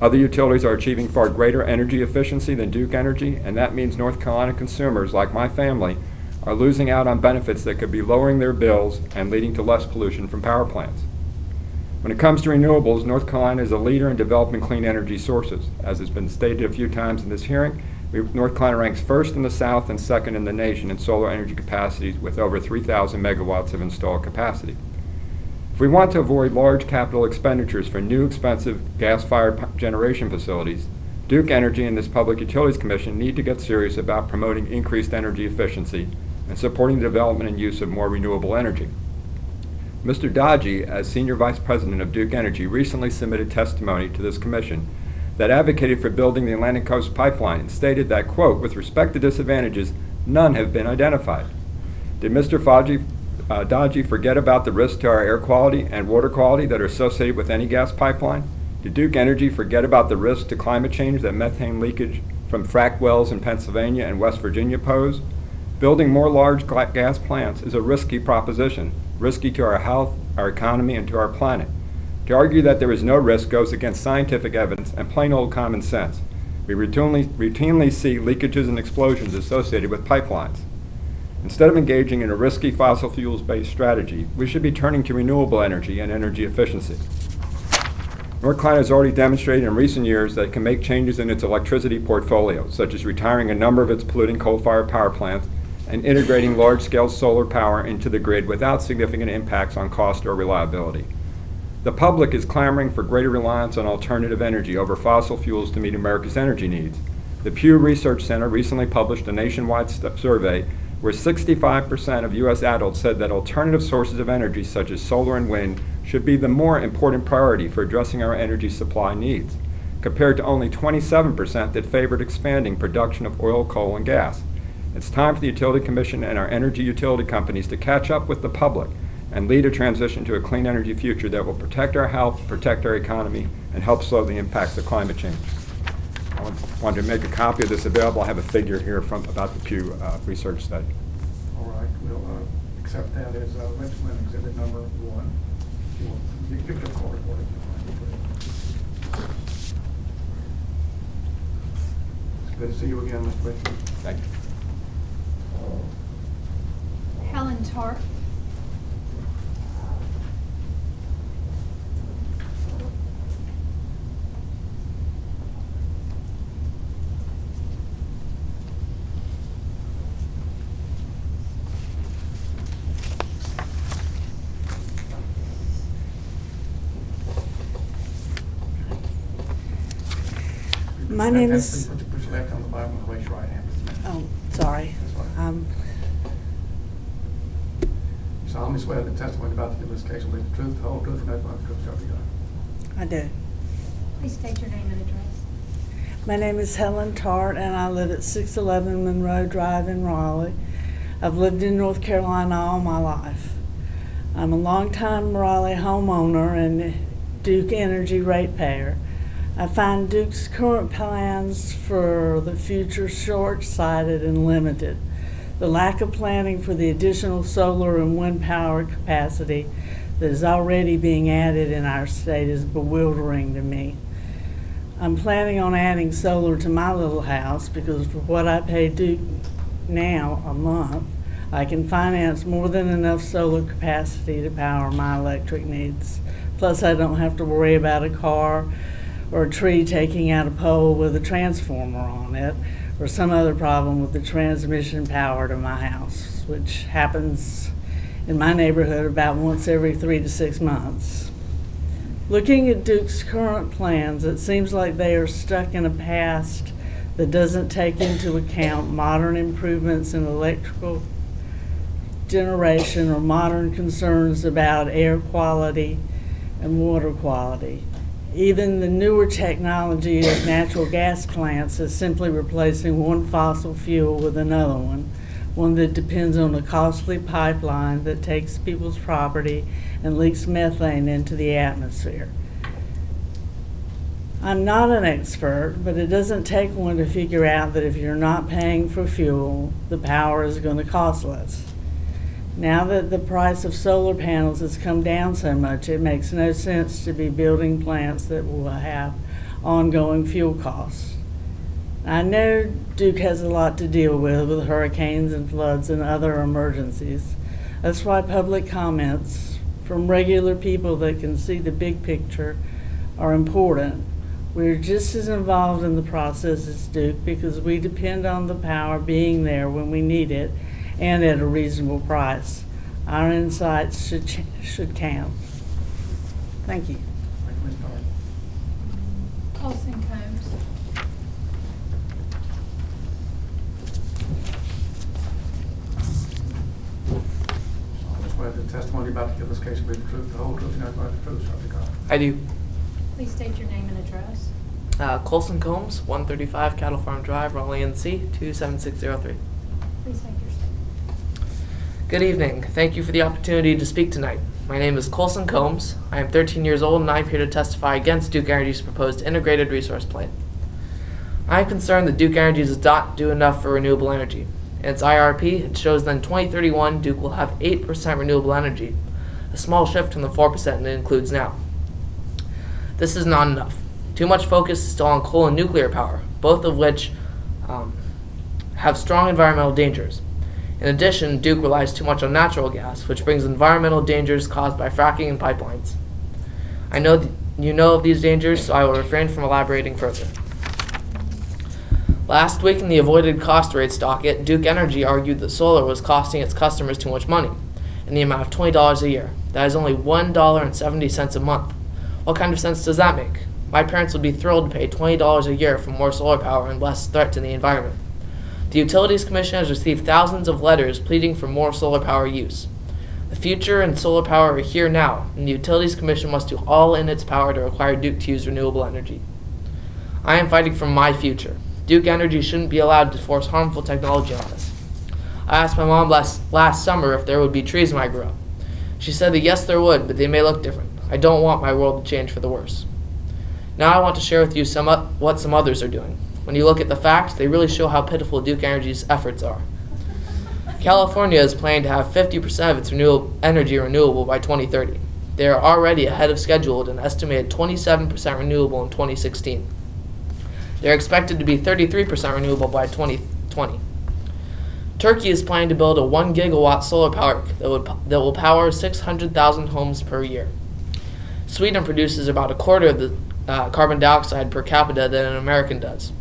Other utilities are achieving far greater energy efficiency than Duke Energy, and that means North Carolina consumers, like my family, are losing out on benefits that could be lowering their bills and leading to less pollution from power plants. When it comes to renewables, North Carolina is a leader in developing clean energy sources. As has been stated a few times in this hearing, North Carolina ranks first in the South and second in the nation in solar energy capacities with over 3,000 megawatts of installed capacity. If we want to avoid large capital expenditures for new expensive gas-fired generation facilities, Duke Energy and this Public Utilities Commission need to get serious about promoting increased energy efficiency and supporting the development and use of more renewable energy. Mr. Dodgy, as Senior Vice President of Duke Energy, recently submitted testimony to this commission that advocated for building the Atlantic Coast Pipeline and stated that, quote, with respect to disadvantages, none have been identified. Did Mr. Dodgy forget about the risks to our air quality and water quality that are associated with any gas pipeline? Did Duke Energy forget about the risks to climate change that methane leakage from fracked wells in Pennsylvania and West Virginia pose? Building more large gas plants is a risky proposition, risky to our health, our economy, and to our planet. To argue that there is no risk goes against scientific evidence and plain old common sense. We routinely see leakages and explosions associated with pipelines. Instead of engaging in a risky fossil fuels-based strategy, we should be turning to renewable energy and energy efficiency. North Carolina has already demonstrated in recent years that it can make changes in its electricity portfolio, such as retiring a number of its polluting coal-fired power plants and integrating large-scale solar power into the grid without significant impacts on cost or reliability. The public is clamoring for greater reliance on alternative energy over fossil fuels to meet America's energy needs. The Pew Research Center recently published a nationwide survey where 65% of U.S. adults said that alternative sources of energy such as solar and wind should be the more important priority for addressing our energy supply needs, compared to only 27% that favored expanding production of oil, coal, and gas. It's time for the Utility Commission and our energy utility companies to catch up with the public and lead a transition to a clean energy future that will protect our health, protect our economy, and help slow the impacts of climate change. I wanted to make a copy of this available. I have a figure here from about the Pew Research study. All right, we'll accept that as legislative exhibit number 1. We'll give it a call report. It's good to see you again, Mr. Richmond. Thank you. Helen Tarp. My name is. Put your left on the Bible and raise your right hand. Oh, sorry. You solemnly swear that the testimony about to give this case will be the truth, the whole truth, and nothing but the truth shall be done. I do. Please state your name and address. My name is Helen Tart, and I live at 611 Monroe Drive in Raleigh. I've lived in North Carolina all my life. I'm a longtime Raleigh homeowner and Duke Energy ratepayer. I find Duke's current plans for the future short-sighted and limited. The lack of planning for the additional solar and wind power capacity that is already being added in our state is bewildering to me. I'm planning on adding solar to my little house because for what I pay Duke now a month, I can finance more than enough solar capacity to power my electric needs. Plus, I don't have to worry about a car or a tree taking out a pole with a transformer on it, or some other problem with the transmission power to my house, which happens in my neighborhood about once every 3 to 6 months. Looking at Duke's current plans, it seems like they are stuck in a past that doesn't take into account modern improvements in electrical generation or modern concerns about air quality and water quality. Even the newer technology of natural gas plants is simply replacing one fossil fuel with another one that depends on a costly pipeline that takes people's property and leaks methane into the atmosphere. I'm not an expert, but it doesn't take one to figure out that if you're not paying for fuel, the power is going to cost less. Now that the price of solar panels has come down so much, it makes no sense to be building plants that will have ongoing fuel costs. I know Duke has a lot to deal with hurricanes and floods and other emergencies. That's why public comments from regular people that can see the big picture are important. We're just as involved in the process as Duke because we depend on the power being there when we need it and at a reasonable price. Our insights should count. Thank you. Colson Combs. I just read the testimony about to give this case will be the truth, the whole truth, and nothing but the truth, so help you God. I do. Please state your name and address. Colson Combs, 135 Cattle Farm Drive, Raleigh, NC, 27603. Please make your statement. Good evening. Thank you for the opportunity to speak tonight. My name is Colson Combs. I am 13 years old and I'm here to testify against Duke Energy's proposed integrated resource plan. I am concerned that Duke Energy does not do enough for renewable energy. In its IRP, it shows that in 2031, Duke will have 8% renewable energy, a small shift from the 4% it includes now. This is not enough. Too much focus is still on coal and nuclear power, both of which have strong environmental dangers. In addition, Duke relies too much on natural gas, which brings environmental dangers caused by fracking and pipelines. I know you know of these dangers, so I will refrain from elaborating further. Last week in the avoided cost rates docket, Duke Energy argued that solar was costing its customers too much money, in the amount of $20 a year. That is only $1.70 a month. What kind of sense does that make? My parents would be thrilled to pay $20 a year for more solar power and less threat to the environment. The Utilities Commission has received thousands of letters pleading for more solar power use. The future and solar power are here now, and the Utilities Commission must do all in its power to require Duke to use renewable energy. I am fighting for my future. Duke Energy shouldn't be allowed to force harmful technology on us. I asked my mom last summer if there would be trees when I grew up. She said that yes there would, but they may look different. I don't want my world to change for the worse. Now I want to share with you what some others are doing. When you look at the facts, they really show how pitiful Duke Energy's efforts are. California is planning to have 50% of its energy renewable by 2030. They are already ahead of schedule at an estimated 27% renewable in 2016. They are expected to be 33% renewable by 2020. Turkey is planning to build a 1 gigawatt solar power that will power 600,000 homes per year. Sweden produces about a quarter of the carbon dioxide per capita that an American does.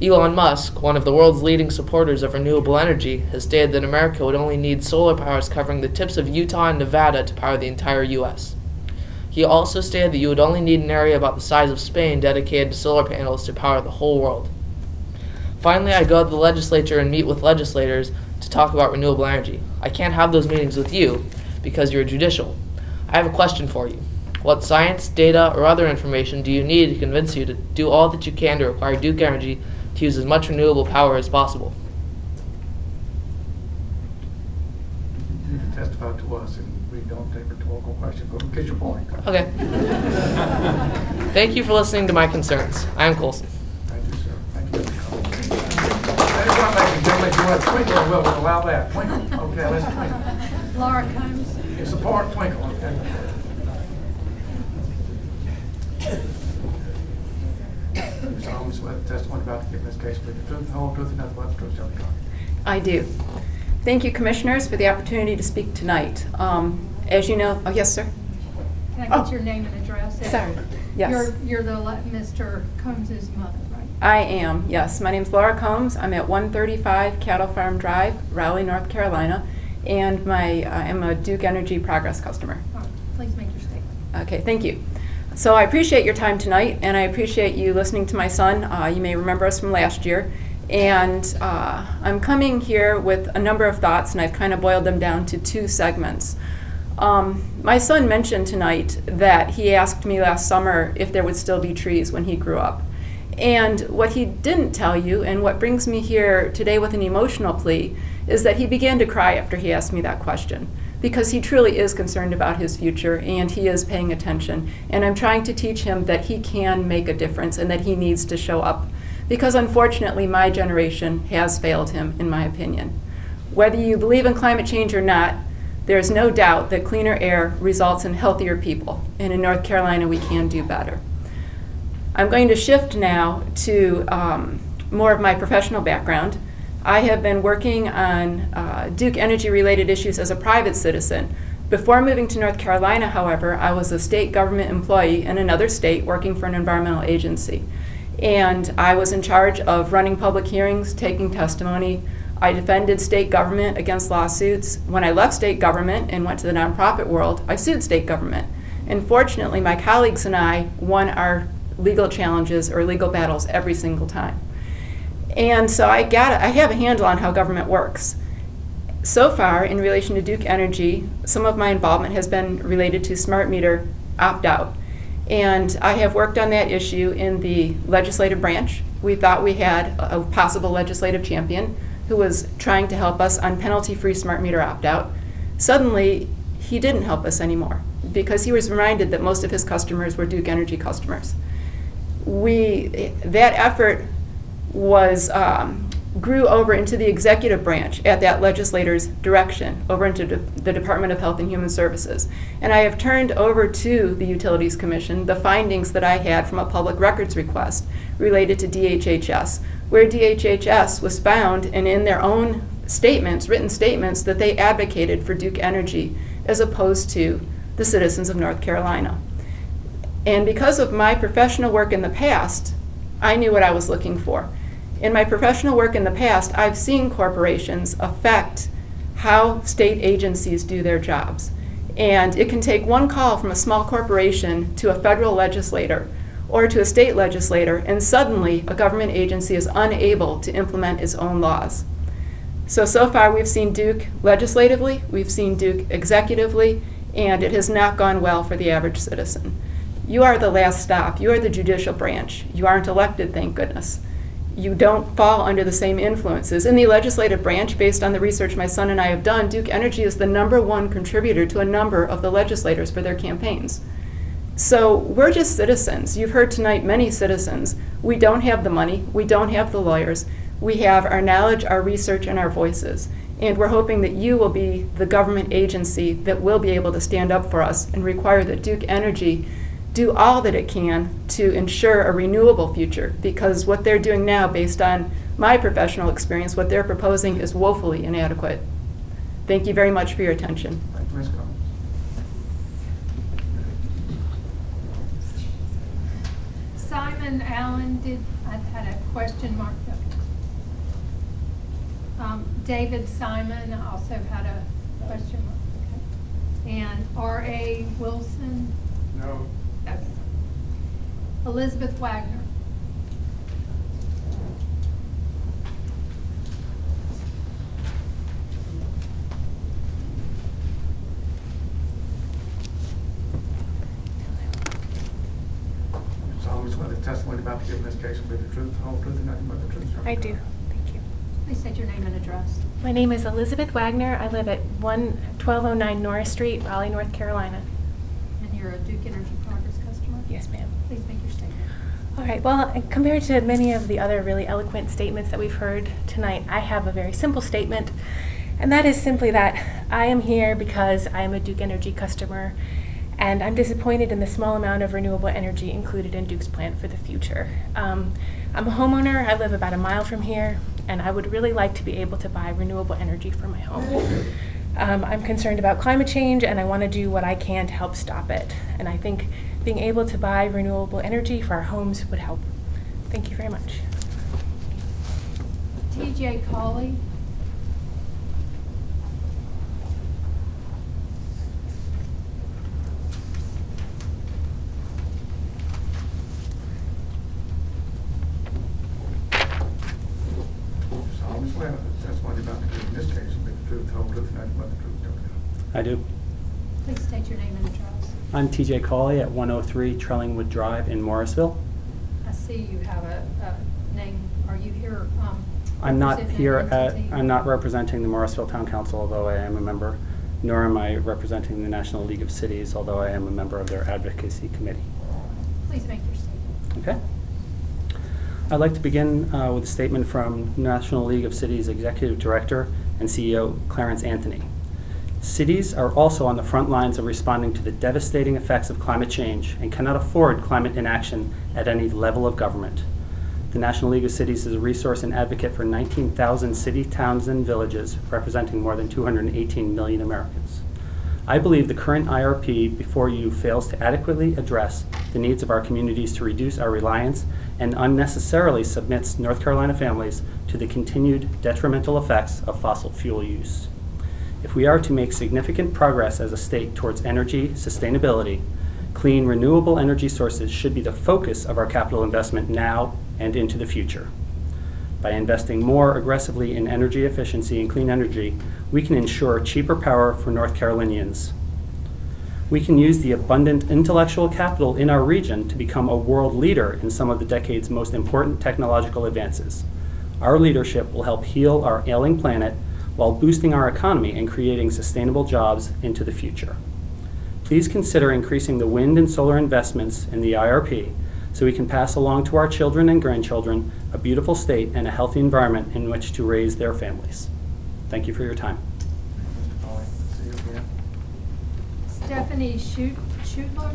Elon Musk, one of the world's leading supporters of renewable energy, has stated that America would only need solar powers covering the tips of Utah and Nevada to power the entire U.S. He also stated that you would only need an area about the size of Spain dedicated to solar panels to power the whole world. Finally, I go to the legislature and meet with legislators to talk about renewable energy. I can't have those meetings with you because you're judicial. I have a question for you. What science, data, or other information do you need to convince you to do all that you can to require Duke Energy to use as much renewable power as possible? You can testify to us, and we don't take rhetorical questions, but get your point. Okay. Thank you for listening to my concerns. I am Colson. Thank you, sir. Thank you. I just want to make a gentleman, you want to twinkle, we'll allow that. Twinkle. Okay, let's twinkle. Laura Combs. You support twinkle, okay? You solemnly swear the testimony about to give in this case will be the truth, the whole truth, and nothing but the truth, shall be God. I do. Thank you, Commissioners, for the opportunity to speak tonight. As you know, oh yes, sir. Can I get your name and address? Sorry. Yes. You're the Mr. Combs' mother, right? I am, yes. My name's Laura Combs. I'm at 135 Cattle Farm Drive, Raleigh, North Carolina, and I'm a Duke Energy Progress customer. Please make your statement. Okay, thank you. So I appreciate your time tonight, and I appreciate you listening to my son. You may remember us from last year. And I'm coming here with a number of thoughts, and I've kind of boiled them down to two segments. My son mentioned tonight that he asked me last summer if there would still be trees when he grew up. And what he didn't tell you, and what brings me here today with an emotional plea, is that he began to cry after he asked me that question, because he truly is concerned about his future and he is paying attention. And I'm trying to teach him that he can make a difference and that he needs to show up, because unfortunately my generation has failed him, in my opinion. Whether you believe in climate change or not, there's no doubt that cleaner air results in healthier people. And in North Carolina, we can do better. I'm going to shift now to more of my professional background. I have been working on Duke Energy-related issues as a private citizen. Before moving to North Carolina, however, I was a state government employee in another state working for an environmental agency. And I was in charge of running public hearings, taking testimony. I defended state government against lawsuits. When I left state government and went to the nonprofit world, I sued state government. And fortunately, my colleagues and I won our legal challenges or legal battles every single time. And so I have a handle on how government works. So far, in relation to Duke Energy, some of my involvement has been related to smart meter opt-out. And I have worked on that issue in the legislative branch. We thought we had a possible legislative champion who was trying to help us on penalty-free smart meter opt-out. Suddenly, he didn't help us anymore because he was reminded that most of his customers were Duke Energy customers. That effort was grew over into the executive branch at that legislator's direction, over into the Department of Health and Human Services. And I have turned over to the Utilities Commission the findings that I had from a public records request related to DHHS, where DHHS was found, and in their own statements, written statements, that they advocated for Duke Energy as opposed to the citizens of North Carolina. And because of my professional work in the past, I knew what I was looking for. In my professional work in the past, I've seen corporations affect how state agencies do their jobs. And it can take one call from a small corporation to a federal legislator or to a state legislator, and suddenly a government agency is unable to implement its own laws. So far we've seen Duke legislatively, we've seen Duke executively, and it has not gone well for the average citizen. You are the last stop. You are the judicial branch. You aren't elected, thank goodness. You don't fall under the same influences. In the legislative branch, based on the research my son and I have done, Duke Energy is the #1 contributor to a number of the legislators for their campaigns. So we're just citizens. You've heard tonight many citizens. We don't have the money. We don't have the lawyers. We have our knowledge, our research, and our voices. And we're hoping that you will be the government agency that will be able to stand up for us and require that Duke Energy do all that it can to ensure a renewable future, because what they're doing now, based on my professional experience, what they're proposing is woefully inadequate. Thank you very much for your attention. Thank you, Ms. Collins. Simon Allen, I had a question mark. David Simon also had a question mark. Okay. And R.A. Wilson? No. Okay. Elizabeth Wagner? You solemnly swear the testimony about to give in this case will be the truth, the whole truth, and nothing but the truth. I do. Thank you. Please state your name and address. My name is Elizabeth Wagner. I live at 1209 Norris Street, Raleigh, North Carolina. And you're a Duke Energy Progress customer? Yes, ma'am. Please make your statement. All right. Well, compared to many of the other really eloquent statements that we've heard tonight, I have a very simple statement, and that is simply that I am here because I am a Duke Energy customer, and I'm disappointed in the small amount of renewable energy included in Duke's plan for the future. I'm a homeowner. I live about a mile from here, and I would really like to be able to buy renewable energy for my home. I'm concerned about climate change, and I want to do what I can to help stop it. And I think being able to buy renewable energy for our homes would help. Thank you very much. T.J. Cawley? You solemnly swear that the testimony about to give in this case will be the truth, the whole truth, and nothing but the truth. I do. Please state your name and address. I'm TJ Cawley at 103 Trellingwood Drive in Morrisville. I see you have a name. Are you here? I'm not representing here an at, entity? I'm not representing the Morrisville Town Council, although I am a member, nor am I representing the National League of Cities, although I am a member of their advocacy committee. Please make your statement. Okay. I'd like to begin with a statement from National League of Cities Executive Director and CEO Clarence Anthony. Cities are also on the front lines of responding to the devastating effects of climate change and cannot afford climate inaction at any level of government. The National League of Cities is a resource and advocate for 19,000 city, towns, and villages, representing more than 218 million Americans. I believe the current IRP before you fails to adequately address the needs of our communities to reduce our reliance and unnecessarily submits North Carolina families to the continued detrimental effects of fossil fuel use. If we are to make significant progress as a state towards energy sustainability, clean, renewable energy sources should be the focus of our capital investment now and into the future. By investing more aggressively in energy efficiency and clean energy, we can ensure cheaper power for North Carolinians. We can use the abundant intellectual capital in our region to become a world leader in some of the decade's most important technological advances. Our leadership will help heal our ailing planet while boosting our economy and creating sustainable jobs into the future. Please consider increasing the wind and solar investments in the IRP so we can pass along to our children and grandchildren a beautiful state and a healthy environment in which to raise their families. Thank you for your time. Stephanie Schutler?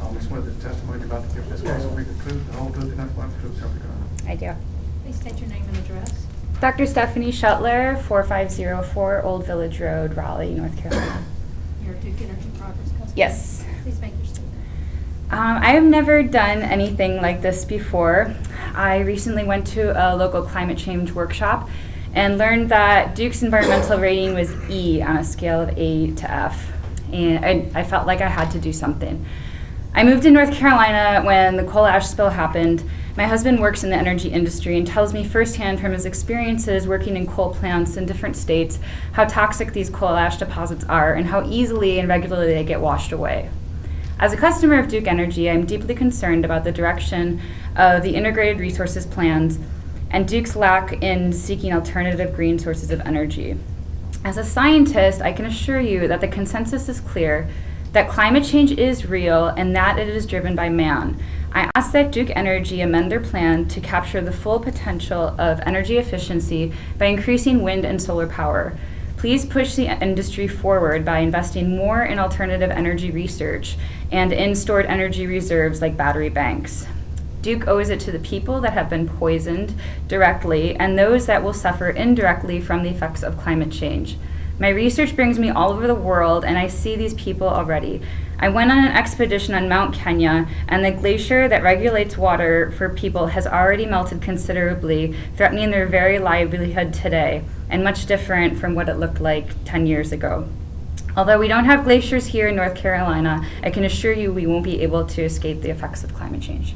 solemnly swear that the testimony you're about to give this case will be the truth, the whole truth, and nothing but the truth, so help you God. I do. Please state your name and address. Dr. Stephanie Shuttler, 4504 Old Village Road, Raleigh, North Carolina. Your Duke Energy Progress customer? Yes. Please make your statement. I have never done anything like this before. I recently went to a local climate change workshop and learned that Duke's environmental rating was E on a scale of A to F. And I felt like I had to do something. I moved to North Carolina when the coal ash spill happened. My husband works in the energy industry and tells me firsthand from his experiences working in coal plants in different states how toxic these coal ash deposits are and how easily and regularly they get washed away. As a customer of Duke Energy, I'm deeply concerned about the direction of the integrated resources plans and Duke's lack in seeking alternative green sources of energy. As a scientist, I can assure you that the consensus is clear that climate change is real and that it is driven by man. I ask that Duke Energy amend their plan to capture the full potential of energy efficiency by increasing wind and solar power. Please push the industry forward by investing more in alternative energy research and in stored energy reserves like battery banks. Duke owes it to the people that have been poisoned directly and those that will suffer indirectly from the effects of climate change. My research brings me all over the world, and I see these people already. I went on an expedition on Mount Kenya, and the glacier that regulates water for people has already melted considerably, threatening their very livelihood today, and much different from what it looked like 10 years ago. Although we don't have glaciers here in North Carolina, I can assure you we won't be able to escape the effects of climate change.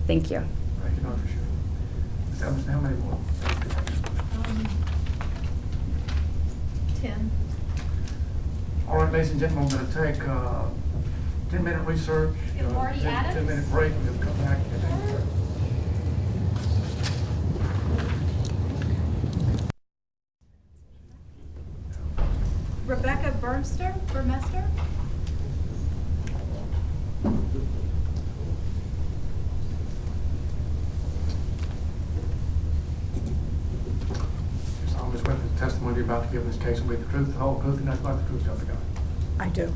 Thank you. Thank you, Dr. Schuler. Ms. Evans, how many more? 10. All right, ladies and gentlemen, we're going to take a 10-minute research. Good morning, Adams. 10-minute break. We'll come back. Rebecca Burmester? I'm just waiting for the testimony you're about to give in this case will be the truth, the whole truth, and nothing but the truth, so help you God. I do.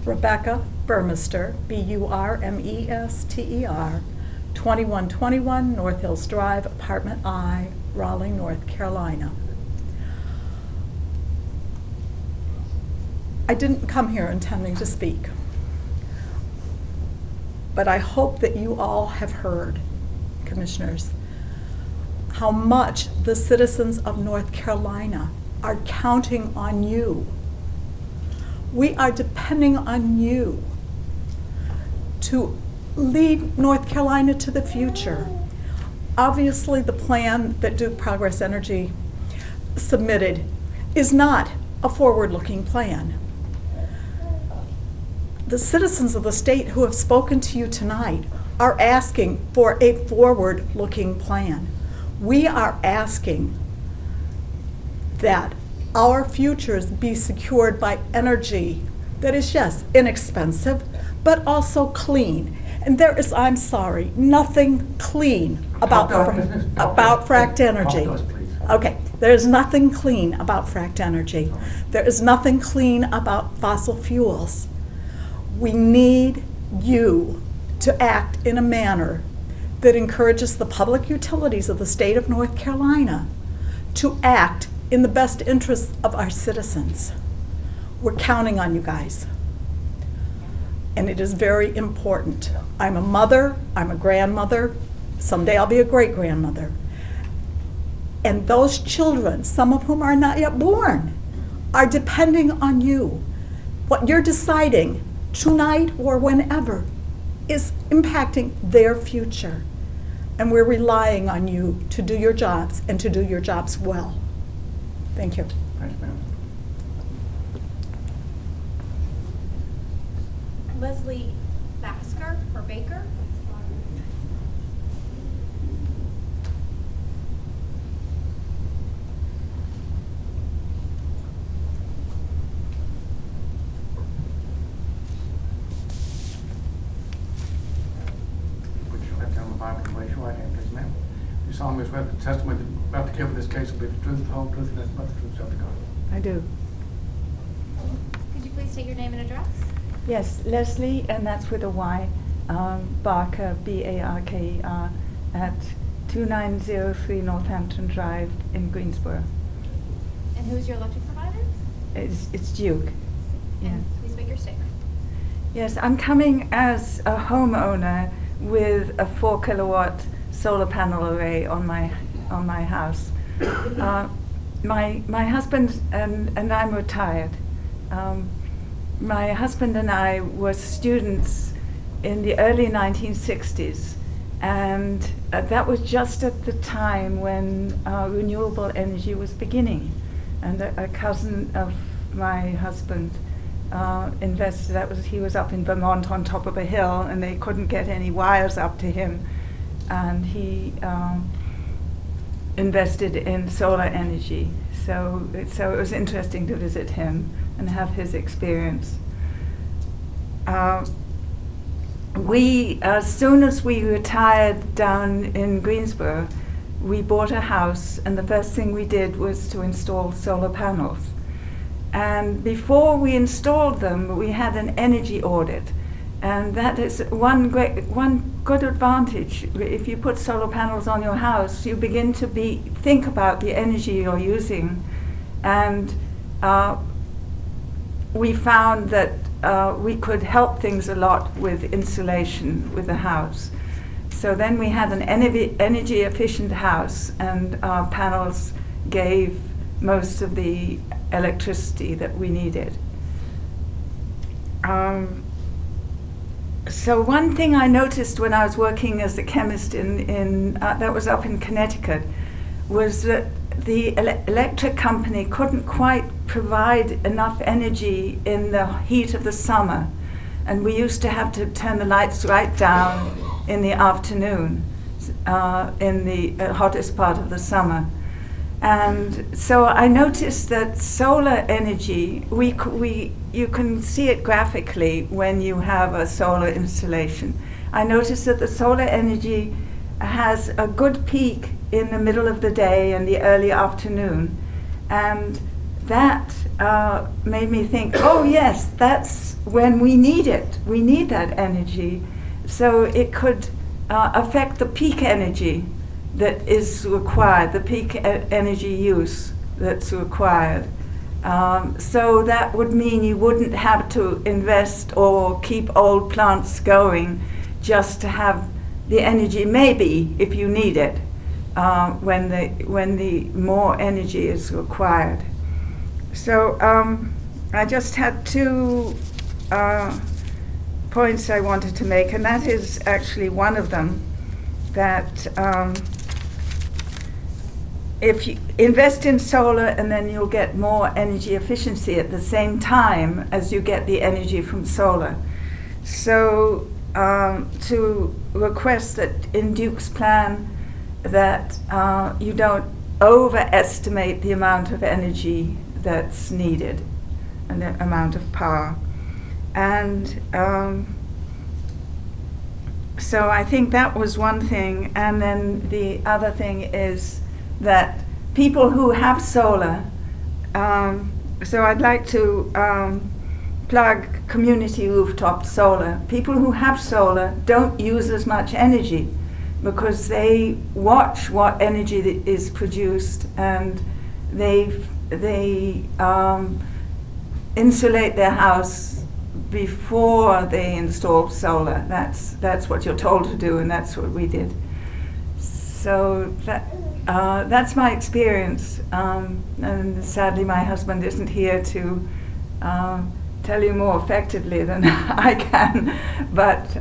Rebecca Burmester, Burmester, 2121 North Hills Drive, Apartment I, Raleigh, North Carolina. I didn't come here intending to speak, but I hope that you all have heard, Commissioners, how much the citizens of North Carolina are counting on you. We are depending on you to lead North Carolina to the future. Obviously, the plan that Duke Progress Energy submitted is not a forward-looking plan. The citizens of the state who have spoken to you tonight are asking for a forward-looking plan. We are asking that our futures be secured by energy that is, yes, inexpensive, but also clean. And there is, I'm sorry, nothing clean about fracked energy. Okay, there's nothing clean about fracked energy. There is nothing clean about fossil fuels. We need you to act in a manner that encourages the public utilities of the state of North Carolina to act in the best interests of our citizens. We're counting on you guys. And it is very important. I'm a mother, I'm a grandmother, someday I'll be a great-grandmother. And those children, some of whom are not yet born, are depending on you. What you're deciding tonight or whenever is impacting their future. And we're relying on you to do your jobs and to do your jobs well. Thank you. Thanks, ma'am. Leslie Basker or Baker? Put your left hand on the Bible and raise your right hand, please, ma'am. You solemnly swear that the testimony that you're about to give in this case will be the truth, the whole truth, and nothing but the truth, so help you God. I do. Could you please state your name and address? Yes, Leslie, and that's with a Y, Barker, B-A-R-K-E-R, at 2903 Northampton Drive in Greensboro. And who is your electric provider? It's Duke. Yeah. And please make your statement. Yes, I'm coming as a homeowner with a 4-kilowatt solar panel array on my house. My husband and I'm retired. My husband and I were students in the early 1960s, and that was just at the time when renewable energy was beginning. And a cousin of my husband invested. He was up in Vermont on top of a hill, and they couldn't get any wires up to him, and he invested in solar energy. So it was interesting to visit him and have his experience. As soon as we retired down in Greensboro, we bought a house, and the first thing we did was to install solar panels. And before we installed them, we had an energy audit. And that is one good advantage. If you put solar panels on your house, you begin to think about the energy you're using. And we found that we could help things a lot with insulation with the house. So then we had an energy efficient house, and our panels gave most of the electricity that we needed. So one thing I noticed when I was working as a chemist that was up in Connecticut was that the electric company couldn't quite provide enough energy in the heat of the summer, and we used to have to turn the lights right down in the afternoon in the hottest part of the summer. And so I noticed that solar energy, you can see it graphically when you have a solar installation. I noticed that the solar energy has a good peak in the middle of the day and the early afternoon. And that made me think, oh yes, that's when we need it. We need that energy. So it could affect the peak energy that is required, the peak energy use that's required. So that would mean you wouldn't have to invest or keep old plants going just to have the energy, maybe if you need it, when the more energy is required. So I just had two points I wanted to make, and that is actually one of them, that if you invest in solar, and then you'll get more energy efficiency at the same time as you get the energy from solar. So to request that in Duke's plan that you don't overestimate the amount of energy that's needed, and the amount of power. And so I think that was one thing. And then the other thing is that people who have solar, so I'd like to plug community rooftop solar. People who have solar don't use as much energy because they watch what energy is produced, and they insulate their house before they install solar. That's what you're told to do, and that's what we did. So that's my experience, and sadly my husband isn't here to tell you more effectively than I can, but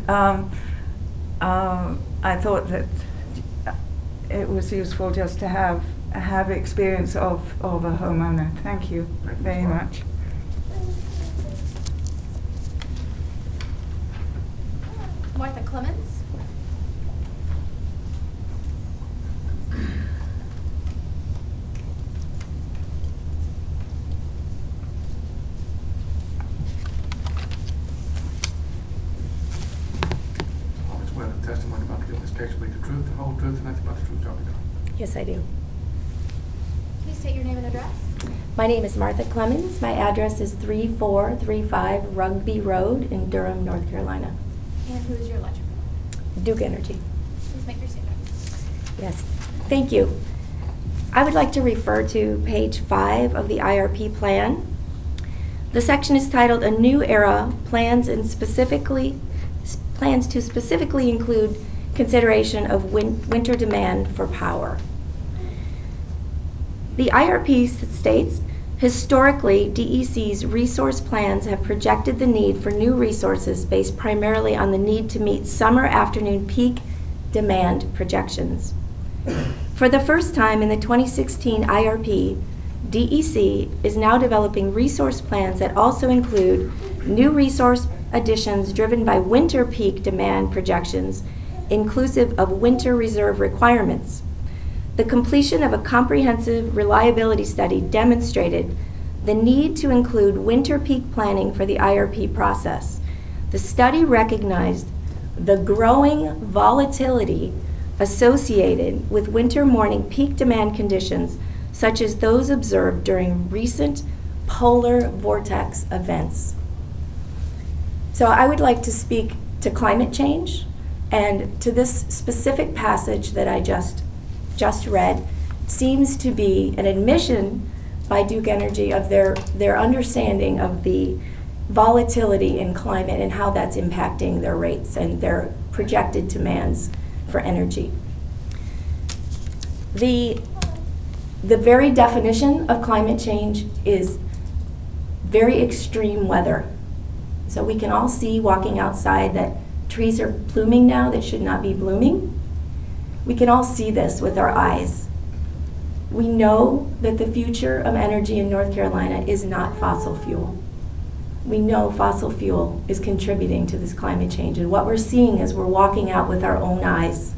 I thought that it was useful just to have experience of a homeowner. Thank you very much. Martha Clemens. Always aware that the testimony about to give in this case will be the truth, the whole truth, and nothing but the truth shall be done. Yes, I do. Please state your name and address. My name is Martha Clemens. My address is 3435 Rugby Road in Durham, North Carolina. And who is your electric? Duke Energy. Please make your statement. Yes, thank you. I would like to refer to page 5 of the IRP plan. The section is titled "A New Era: Plans to specifically include consideration of winter demand for power." The IRP states, historically, DEC's resource plans have projected the need for new resources based primarily on the need to meet summer afternoon peak demand projections. For the first time in the 2016 IRP, DEC is now developing resource plans that also include new resource additions driven by winter peak demand projections, inclusive of winter reserve requirements. The completion of a comprehensive reliability study demonstrated the need to include winter peak planning for the IRP process. The study recognized the growing volatility associated with winter morning peak demand conditions, such as those observed during recent polar vortex events. So I would like to speak to climate change and to this specific passage that I just read. Seems to be an admission by Duke Energy of their understanding of the volatility in climate and how that's impacting their rates and their projected demands for energy. The very definition of climate change is very extreme weather. So we can all see walking outside that trees are blooming now that should not be blooming. We can all see this with our eyes. We know that the future of energy in North Carolina is not fossil fuel. We know fossil fuel is contributing to this climate change, and what we're seeing is we're walking out with our own eyes.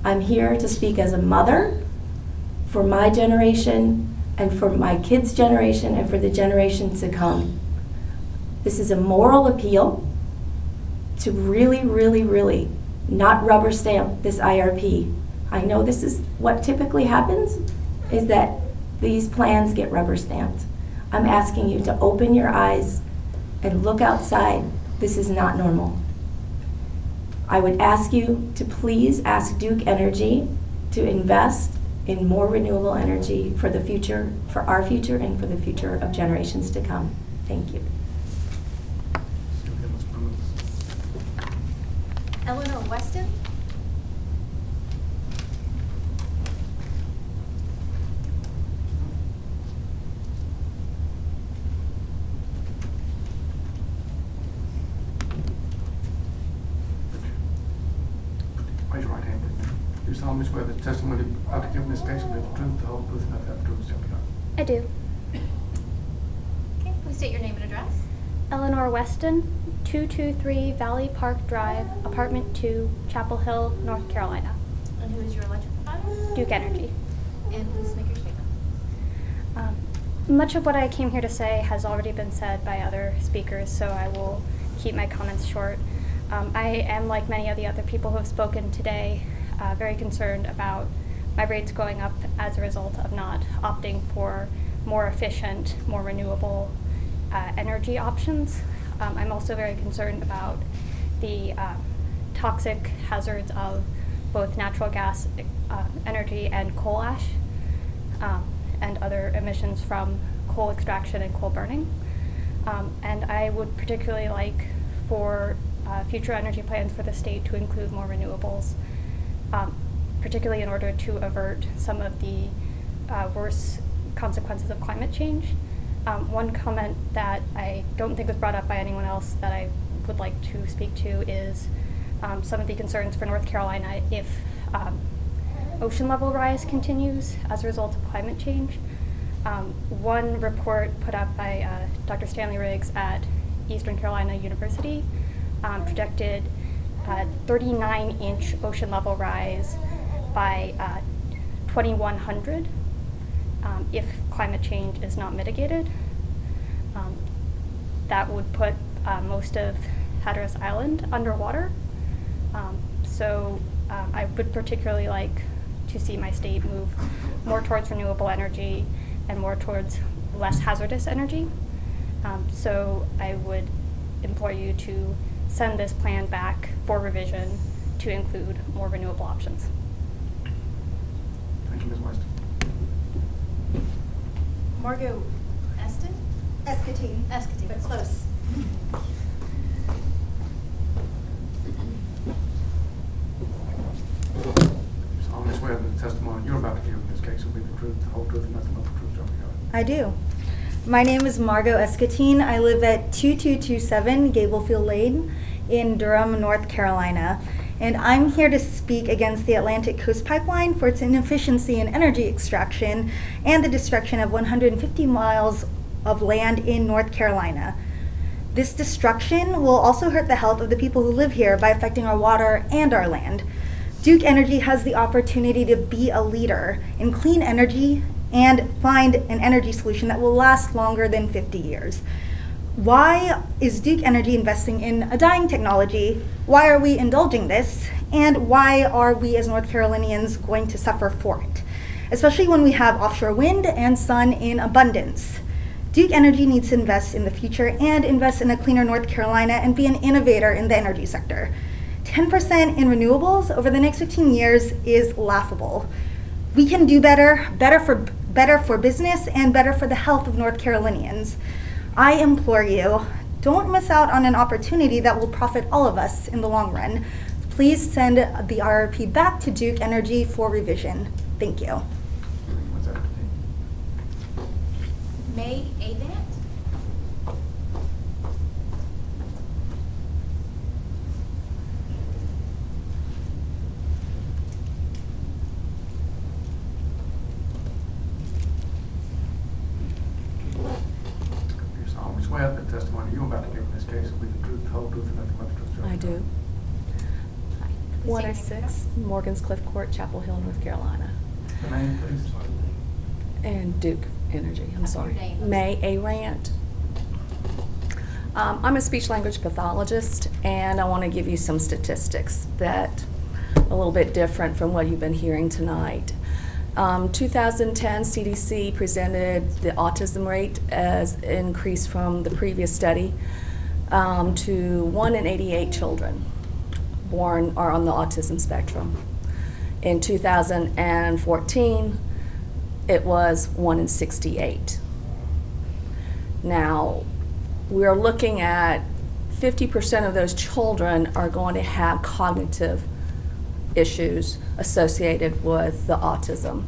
I'm here to speak as a mother for my generation and for my kids' generation and for the generations to come. This is a moral appeal to really, really, really not rubber stamp this IRP. I know this is what typically happens, is that these plans get rubber stamped. I'm asking you to open your eyes and look outside. This is not normal. I would ask you to please ask Duke Energy to invest in more renewable energy for the future, for our future and for the future of generations to come. Thank you. Eleanor Weston. Raise your right hand, please. Do you solemnly swear that the testimony about to give in this case will be the truth, the whole truth, and nothing but the truth shall be done? I do. Okay, please state your name and address. Eleanor Weston, 223 Valley Park Drive, Apartment 2, Chapel Hill, North Carolina. And who is your electric provider? Duke Energy. And please make your statement. Much of what I came here to say has already been said by other speakers, so I will keep my comments short. I am, like many of the other people who have spoken today, very concerned about my rates going up as a result of not opting for more efficient, more renewable energy options. I'm also very concerned about the toxic hazards of both natural gas energy and coal ash and other emissions from coal extraction and coal burning. And I would particularly like for future energy plans for the state to include more renewables, particularly in order to avert some of the worst consequences of climate change. One comment that I don't think was brought up by anyone else that I would like to speak to is some of the concerns for North Carolina if ocean level rise continues as a result of climate change. One report put out by Dr. Stanley Riggs at Eastern Carolina University projected 39-inch ocean level rise by 2100 if climate change is not mitigated. That would put most of Hatteras Island underwater. So I would particularly like to see my state move more towards renewable energy and more towards less hazardous energy. So I would implore you to send this plan back for revision to include more renewable options. Thank you, Ms. West. Margot Eston? Escatine. Escatine, but close. Solemnly swear that the testimony you're about to give in this case will be the truth, the whole truth, and nothing but the truth, so help you God. I do. My name is Margot Escatine. I live at 2227 Gablefield Lane in Durham, North Carolina. And I'm here to speak against the Atlantic Coast Pipeline for its inefficiency in energy extraction and the destruction of 150 miles of land in North Carolina. This destruction will also hurt the health of the people who live here by affecting our water and our land. Duke Energy has the opportunity to be a leader in clean energy and find an energy solution that will last longer than 50 years. Why is Duke Energy investing in a dying technology? Why are we indulging this? And why are we as North Carolinians going to suffer for it? Especially when we have offshore wind and sun in abundance. Duke Energy needs to invest in the future and invest in a cleaner North Carolina and be an innovator in the energy sector. 10% in renewables over the next 15 years is laughable. We can do better for business and better for the health of North Carolinians. I implore you, don't miss out on an opportunity that will profit all of us in the long run. Please send the IRP back to Duke Energy for revision. Thank you. May Avant? You solemnly swear that the testimony you're about to give in this case will be the truth, the whole truth, and nothing but the truth, so help I you do. Please 106 Morgan's Cliff Court, Chapel Hill, North Carolina. God. The name, please. And Duke Energy, I'm sorry. Your name. May A. Rant. I'm a speech language pathologist, and I want to give you some statistics that a little bit different from what you've been hearing tonight. 2010 CDC presented the autism rate as increased from the previous study to 1 in 88 children born are on the autism spectrum. In 2014, it was 1 in 68. Now, we're looking at 50% of those children are going to have cognitive issues associated with the autism.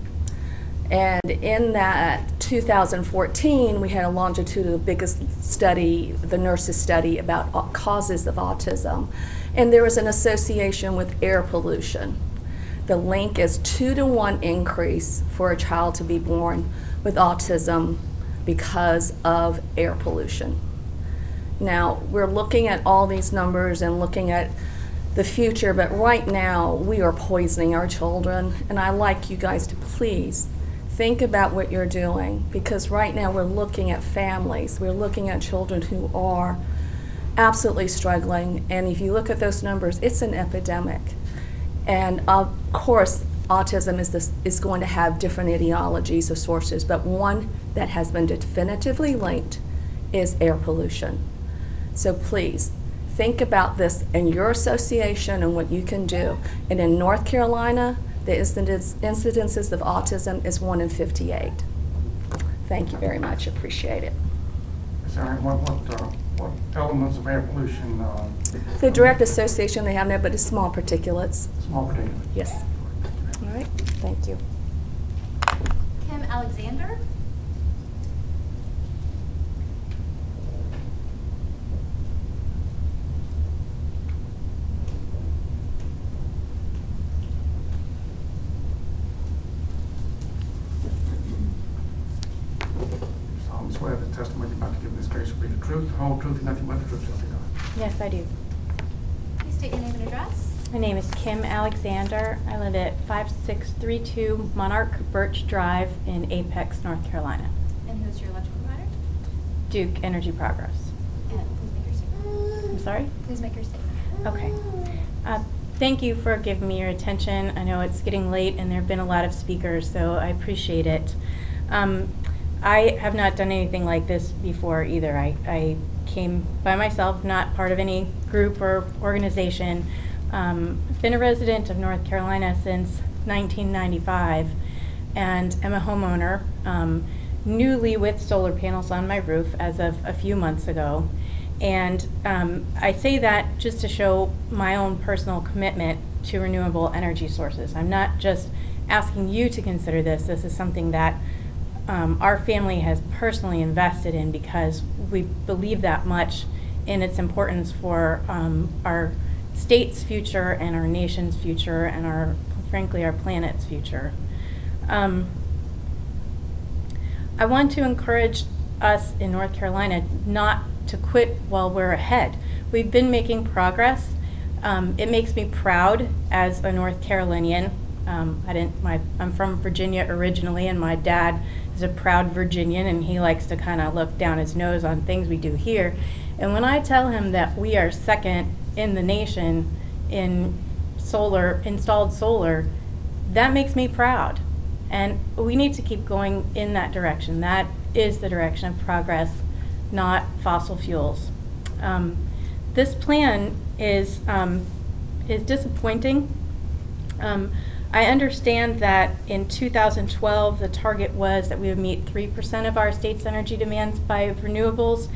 And in that 2014, we had a longitudinal, the biggest study, the nurses study about causes of autism. And there was an association with air pollution. The link is 2-to-1 increase for a child to be born with autism because of air pollution. Now, we're looking at all these numbers and looking at the future, but right now we are poisoning our children, and I'd like you guys to please think about what you're doing, because right now we're looking at families, we're looking at children who are absolutely struggling, and if you look at those numbers, it's an epidemic. And of course, autism is going to have different etiologies or sources, but one that has been definitively linked is air pollution. So please, think about this in your association and what you can do. And in North Carolina, the incidences of autism is 1 in 58. Thank you very much, appreciate it. Sorry, what elements of air pollution? The direct association they have now, but it's small particulates. Small particulates. Yes. All right, thank you. Kim Alexander. I swear the testimony you're about to give in this case will be the truth, the whole truth, and nothing but the truth, so help you God. Yes, I do. Please state your name and address. My name is Kim Alexander. I live at 5632 Monarch Birch Drive in Apex, North Carolina. And who's your electrical provider? Duke Energy Progress. And please make your statement. I'm sorry? Please make your statement. Okay. Thank you for giving me your attention. I know it's getting late and there have been a lot of speakers, so I appreciate it. I have not done anything like this before either. I came by myself, not part of any group or organization. Been a resident of North Carolina since 1995 and am a homeowner, newly with solar panels on my roof as of a few months ago. And I say that just to show my own personal commitment to renewable energy sources. I'm not just asking you to consider this. This is something that our family has personally invested in because we believe that much in its importance for our state's future and our nation's future and frankly, our planet's future. I want to encourage us in North Carolina not to quit while we're ahead. We've been making progress. It makes me proud as a North Carolinian. I'm from Virginia originally, and my dad is a proud Virginian, and he likes to kind of look down his nose on things we do here. And when I tell him that we are second in the nation in installed solar, that makes me proud. And we need to keep going in that direction. That is the direction of progress, not fossil fuels. This plan is disappointing. I understand that in 2012, the target was that we would meet 3% of our state's energy demands by renewables.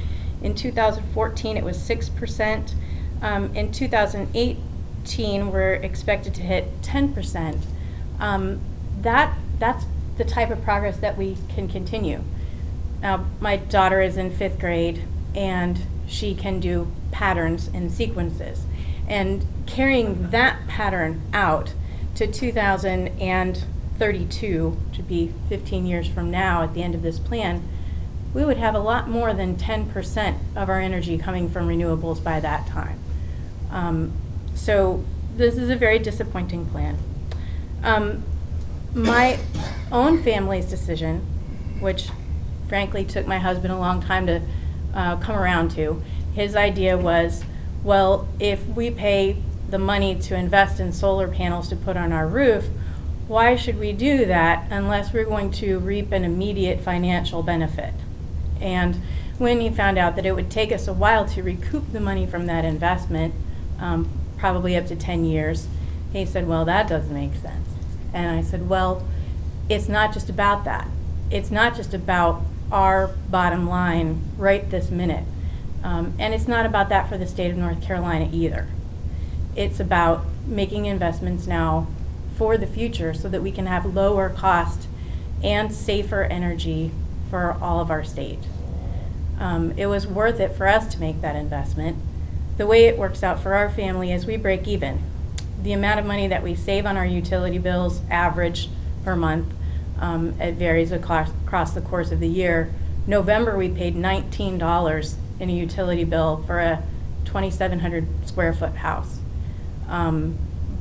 In 2014, it was 6%. In 2018, we're expected to hit 10%. That's the type of progress that we can continue. Now, my daughter is in 5th grade, and she can do patterns and sequences. And carrying that pattern out to 2032, to be 15 years from now at the end of this plan, we would have a lot more than 10% of our energy coming from renewables by that time. So this is a very disappointing plan. My own family's decision, which frankly took my husband a long time to come around to, his idea was, well, if we pay the money to invest in solar panels to put on our roof, why should we do that unless we're going to reap an immediate financial benefit? And when he found out that it would take us a while to recoup the money from that investment, probably up to 10 years, he said, well, that doesn't make sense. And I said, well, it's not just about that. It's not just about our bottom line right this minute. And it's not about that for the state of North Carolina either. It's about making investments now for the future so that we can have lower cost and safer energy for all of our state. It was worth it for us to make that investment. The way it works out for our family is we break even. The amount of money that we save on our utility bills average per month, it varies across the course of the year. November, we paid $19 in a utility bill for a 2,700 square foot house.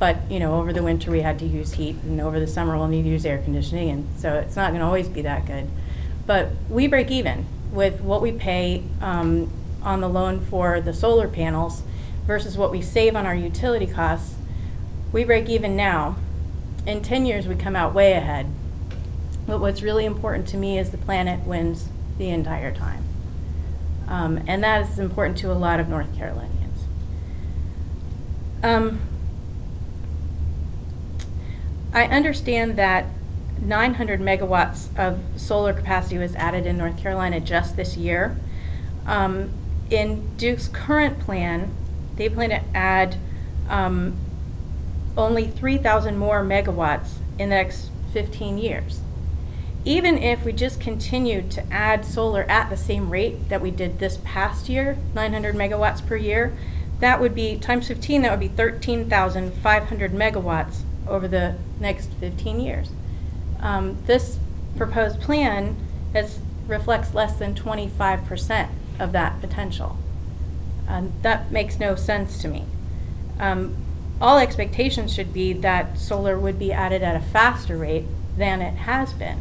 But, over the winter we had to use heat, and over the summer we'll need to use air conditioning, and so it's not going to always be that good. But we break even with what we pay on the loan for the solar panels versus what we save on our utility costs. We break even now. In 10 years we come out way ahead. But what's really important to me is the planet wins the entire time. And that is important to a lot of North Carolinians. I understand that 900 megawatts of solar capacity was added in North Carolina just this year. In Duke's current plan, they plan to add only 3,000 more megawatts in the next 15 years. Even if we just continued to add solar at the same rate that we did this past year, 900 megawatts per year, that would be, times 15, that would be 13,500 megawatts over the next 15 years. This proposed plan reflects less than 25% of that potential. That makes no sense to me. All expectations should be that solar would be added at a faster rate than it has been.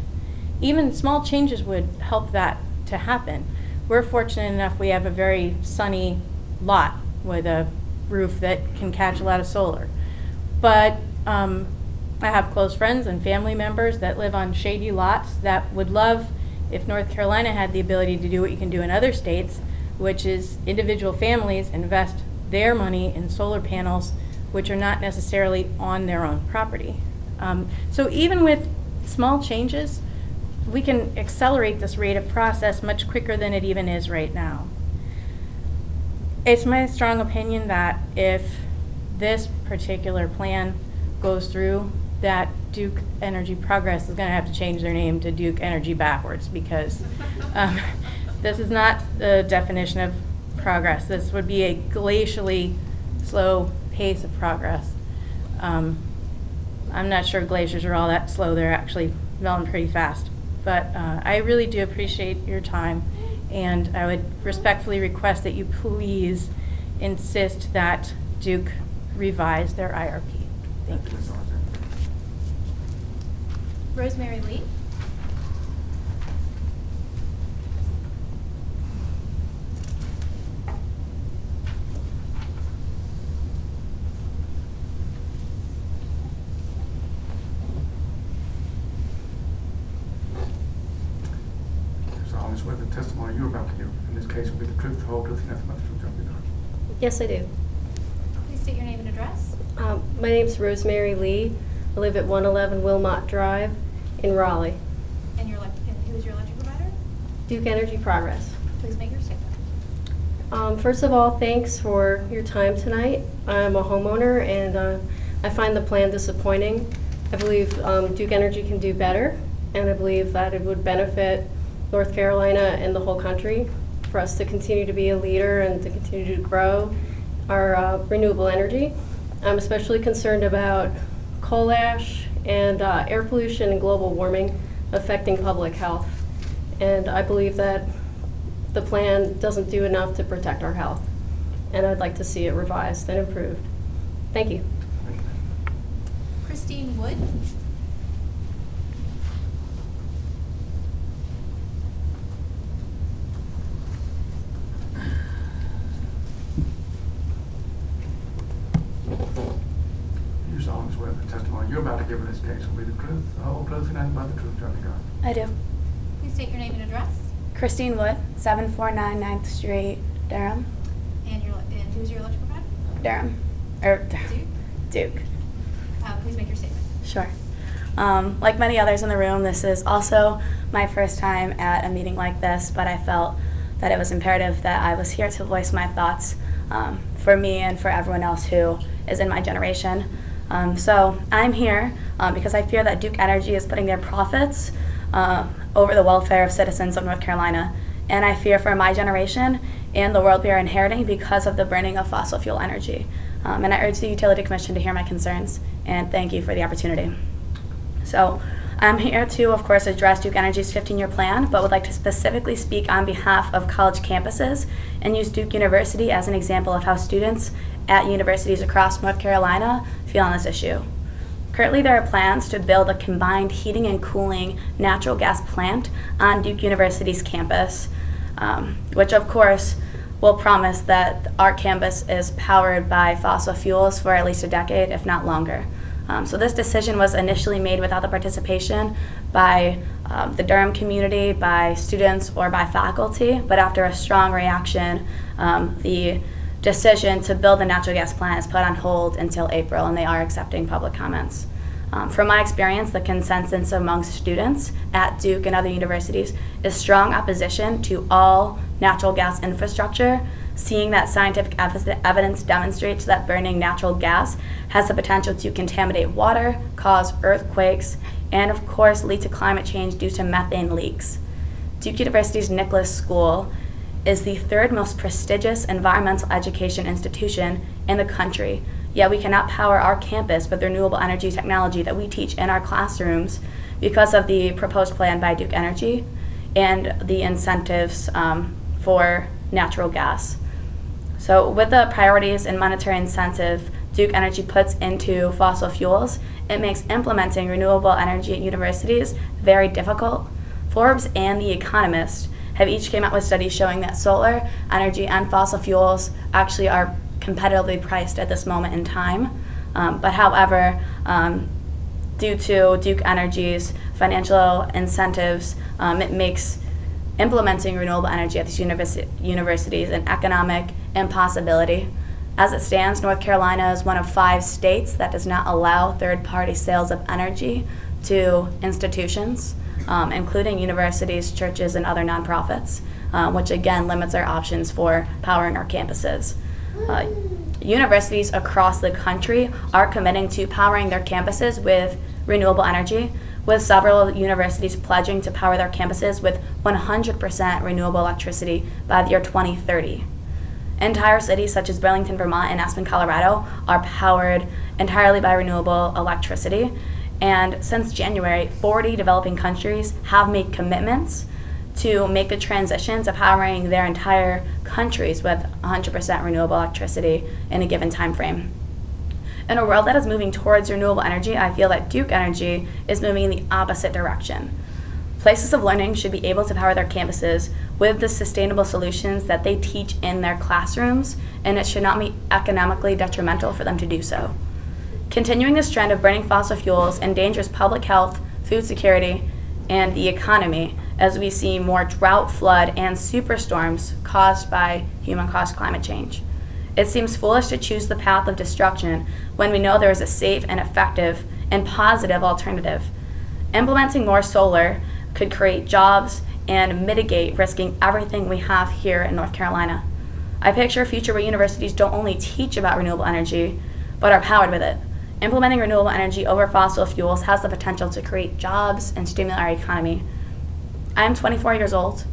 Even small changes would help that to happen. We're fortunate enough we have a very sunny lot with a roof that can catch a lot of solar. But I have close friends and family members that live on shady lots that would love if North Carolina had the ability to do what you can do in other states, which is individual families invest their money in solar panels which are not necessarily on their own property. So even with small changes, we can accelerate this rate of process much quicker than it even is right now. It's my strong opinion that if this particular plan goes through, that Duke Energy Progress is going to have to change their name to Duke Energy Backwards, because this is not the definition of progress. This would be a glacially slow pace of progress. I'm not sure glaciers are all that slow. They're actually melting pretty fast. But I really do appreciate your time, and I would respectfully request that you please insist that Duke revise their IRP. Thank you. Rosemary Lee. Swear the testimony you're about to give in this case will be the truth, the whole truth, and nothing but the truth, so help you God. Yes, I do. Please state your name and address. My name's Rosemary Lee. I live at 111 Wilmot Drive in Raleigh. And who is your electric provider? Duke Energy Progress. Please make your statement. First of all, thanks for your time tonight. I'm a homeowner, and I find the plan disappointing. I believe Duke Energy can do better, and I believe that it would benefit North Carolina and the whole country for us to continue to be a leader and to continue to grow our renewable energy. I'm especially concerned about coal ash and air pollution and global warming affecting public health. And I believe that the plan doesn't do enough to protect our health. And I'd like to see it revised and improved. Thank you. Christine Wood. You solemnly swear the testimony you're about to give in this case will be the truth, the whole truth, and nothing but the truth, so help you God. I do. Please state your name and address. Christine Wood, 749 9th Street, Durham. And who's your electric provider? Durham. Duke. Please make your statement. Sure. Like many others in the room, this is also my first time at a meeting like this, but I felt that it was imperative that I was here to voice my thoughts for me and for everyone else who is in my generation. So I'm here because I fear that Duke Energy is putting their profits over the welfare of citizens of North Carolina. And I fear for my generation and the world we are inheriting because of the burning of fossil fuel energy. And I urge the Utility Commission to hear my concerns, and thank you for the opportunity. So I'm here to, of course, address Duke Energy's 15-year plan, but would like to specifically speak on behalf of college campuses and use Duke University as an example of how students at universities across North Carolina feel on this issue. Currently, there are plans to build a combined heating and cooling natural gas plant on Duke University's campus, which of course will promise that our campus is powered by fossil fuels for at least a decade, if not longer. So this decision was initially made without the participation by the Durham community, by students, or by faculty, but after a strong reaction, the decision to build the natural gas plant is put on hold until April, and they are accepting public comments. From my experience, the consensus amongst students at Duke and other universities is strong opposition to all natural gas infrastructure, seeing that scientific evidence demonstrates that burning natural gas has the potential to contaminate water, cause earthquakes, and of course lead to climate change due to methane leaks. Duke University's Nicholas School is the third most prestigious environmental education institution in the country, yet we cannot power our campus with renewable energy technology that we teach in our classrooms because of the proposed plan by Duke Energy and the incentives for natural gas. So with the priorities and monetary incentive Duke Energy puts into fossil fuels, it makes implementing renewable energy at universities very difficult. Forbes and The Economist have each came out with studies showing that solar energy and fossil fuels actually are competitively priced at this moment in time. But however, due to Duke Energy's financial incentives, it makes implementing renewable energy at these universities an economic impossibility. As it stands, North Carolina is one of 5 states that does not allow third-party sales of energy to institutions, including universities, churches, and other nonprofits, which again limits our options for powering our campuses. Universities across the country are committing to powering their campuses with renewable energy, with several universities pledging to power their campuses with 100% renewable electricity by the year 2030. Entire cities such as Burlington, Vermont, and Aspen, Colorado are powered entirely by renewable electricity. And since January, 40 developing countries have made commitments to make the transition to powering their entire countries with 100% renewable electricity in a given time frame. In a world that is moving towards renewable energy, I feel that Duke Energy is moving in the opposite direction. Places of learning should be able to power their campuses with the sustainable solutions that they teach in their classrooms, and it should not be economically detrimental for them to do so. Continuing this trend of burning fossil fuels endangers public health, food security, and the economy as we see more drought, flood, and superstorms caused by human-caused climate change. It seems foolish to choose the path of destruction when we know there is a safe and effective and positive alternative. Implementing more solar could create jobs and mitigate risking everything we have here in North Carolina. I picture a future where universities don't only teach about renewable energy, but are powered with it. Implementing renewable energy over fossil fuels has the potential to create jobs and stimulate our economy. I am 24 years old.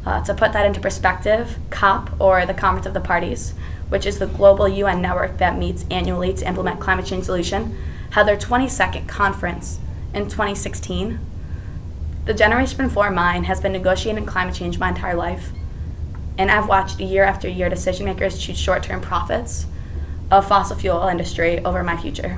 To put that into perspective, COP, or the Conference of the Parties, which is the global UN network that meets annually to implement climate change solution, had their 22nd conference in 2016. The generation before mine has been negotiating climate change my entire life, and I've watched year after year decision makers choose short-term profits of fossil fuel industry over my future.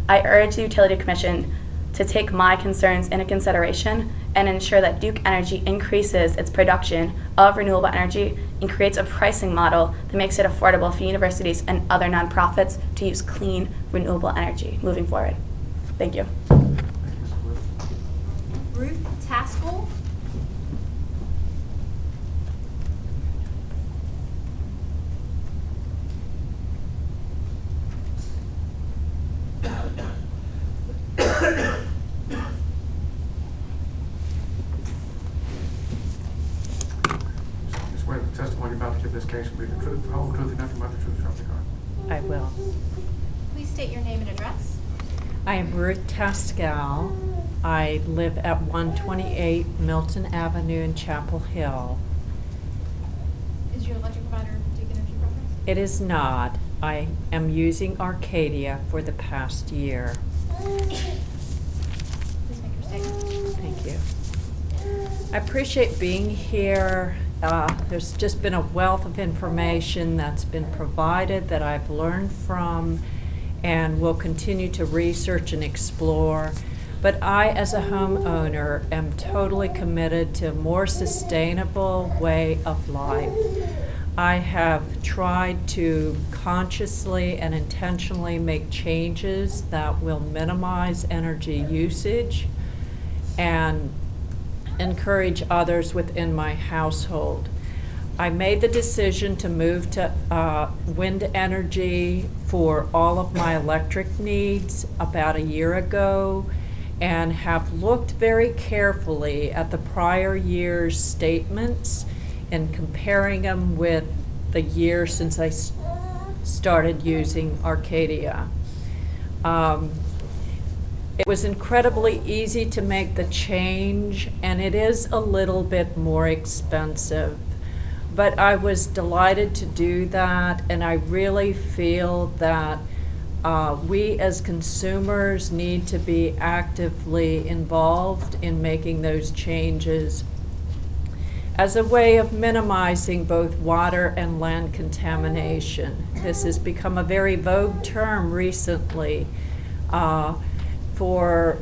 I urge the Utility Commission to take my concerns into consideration and ensure that Duke Energy increases its production of renewable energy and creates a pricing model that makes it affordable for universities and other nonprofits to use clean, renewable energy moving forward. Thank you. Ruth Taskell. Swear the testimony about to give this case will be the truth, the whole truth, and nothing but the truth, so help you God. I will. Please state your name and address. I am Ruth Taskell. I live at 128 Milton Avenue in Chapel Hill. Is your electric provider Duke Energy Progress? It is not. I am using Arcadia for the past year. Please make your statement. Thank you. I appreciate being here There's just been a wealth of information that's been provided that I've learned from and will continue to research and explore. But I, as a homeowner, am totally committed to a more sustainable way of life. I have tried to consciously and intentionally make changes that will minimize energy usage and encourage others within my household. I made the decision to move to wind energy for all of my electric needs about a year ago, and have looked very carefully at the prior year's statements and comparing them with the year since I started using Arcadia. It was incredibly easy to make the change, and it is a little bit more expensive. But I was delighted to do that, and I really feel that we as consumers need to be actively involved in making those changes as a way of minimizing both water and land contamination. This has become a very vogue term recently for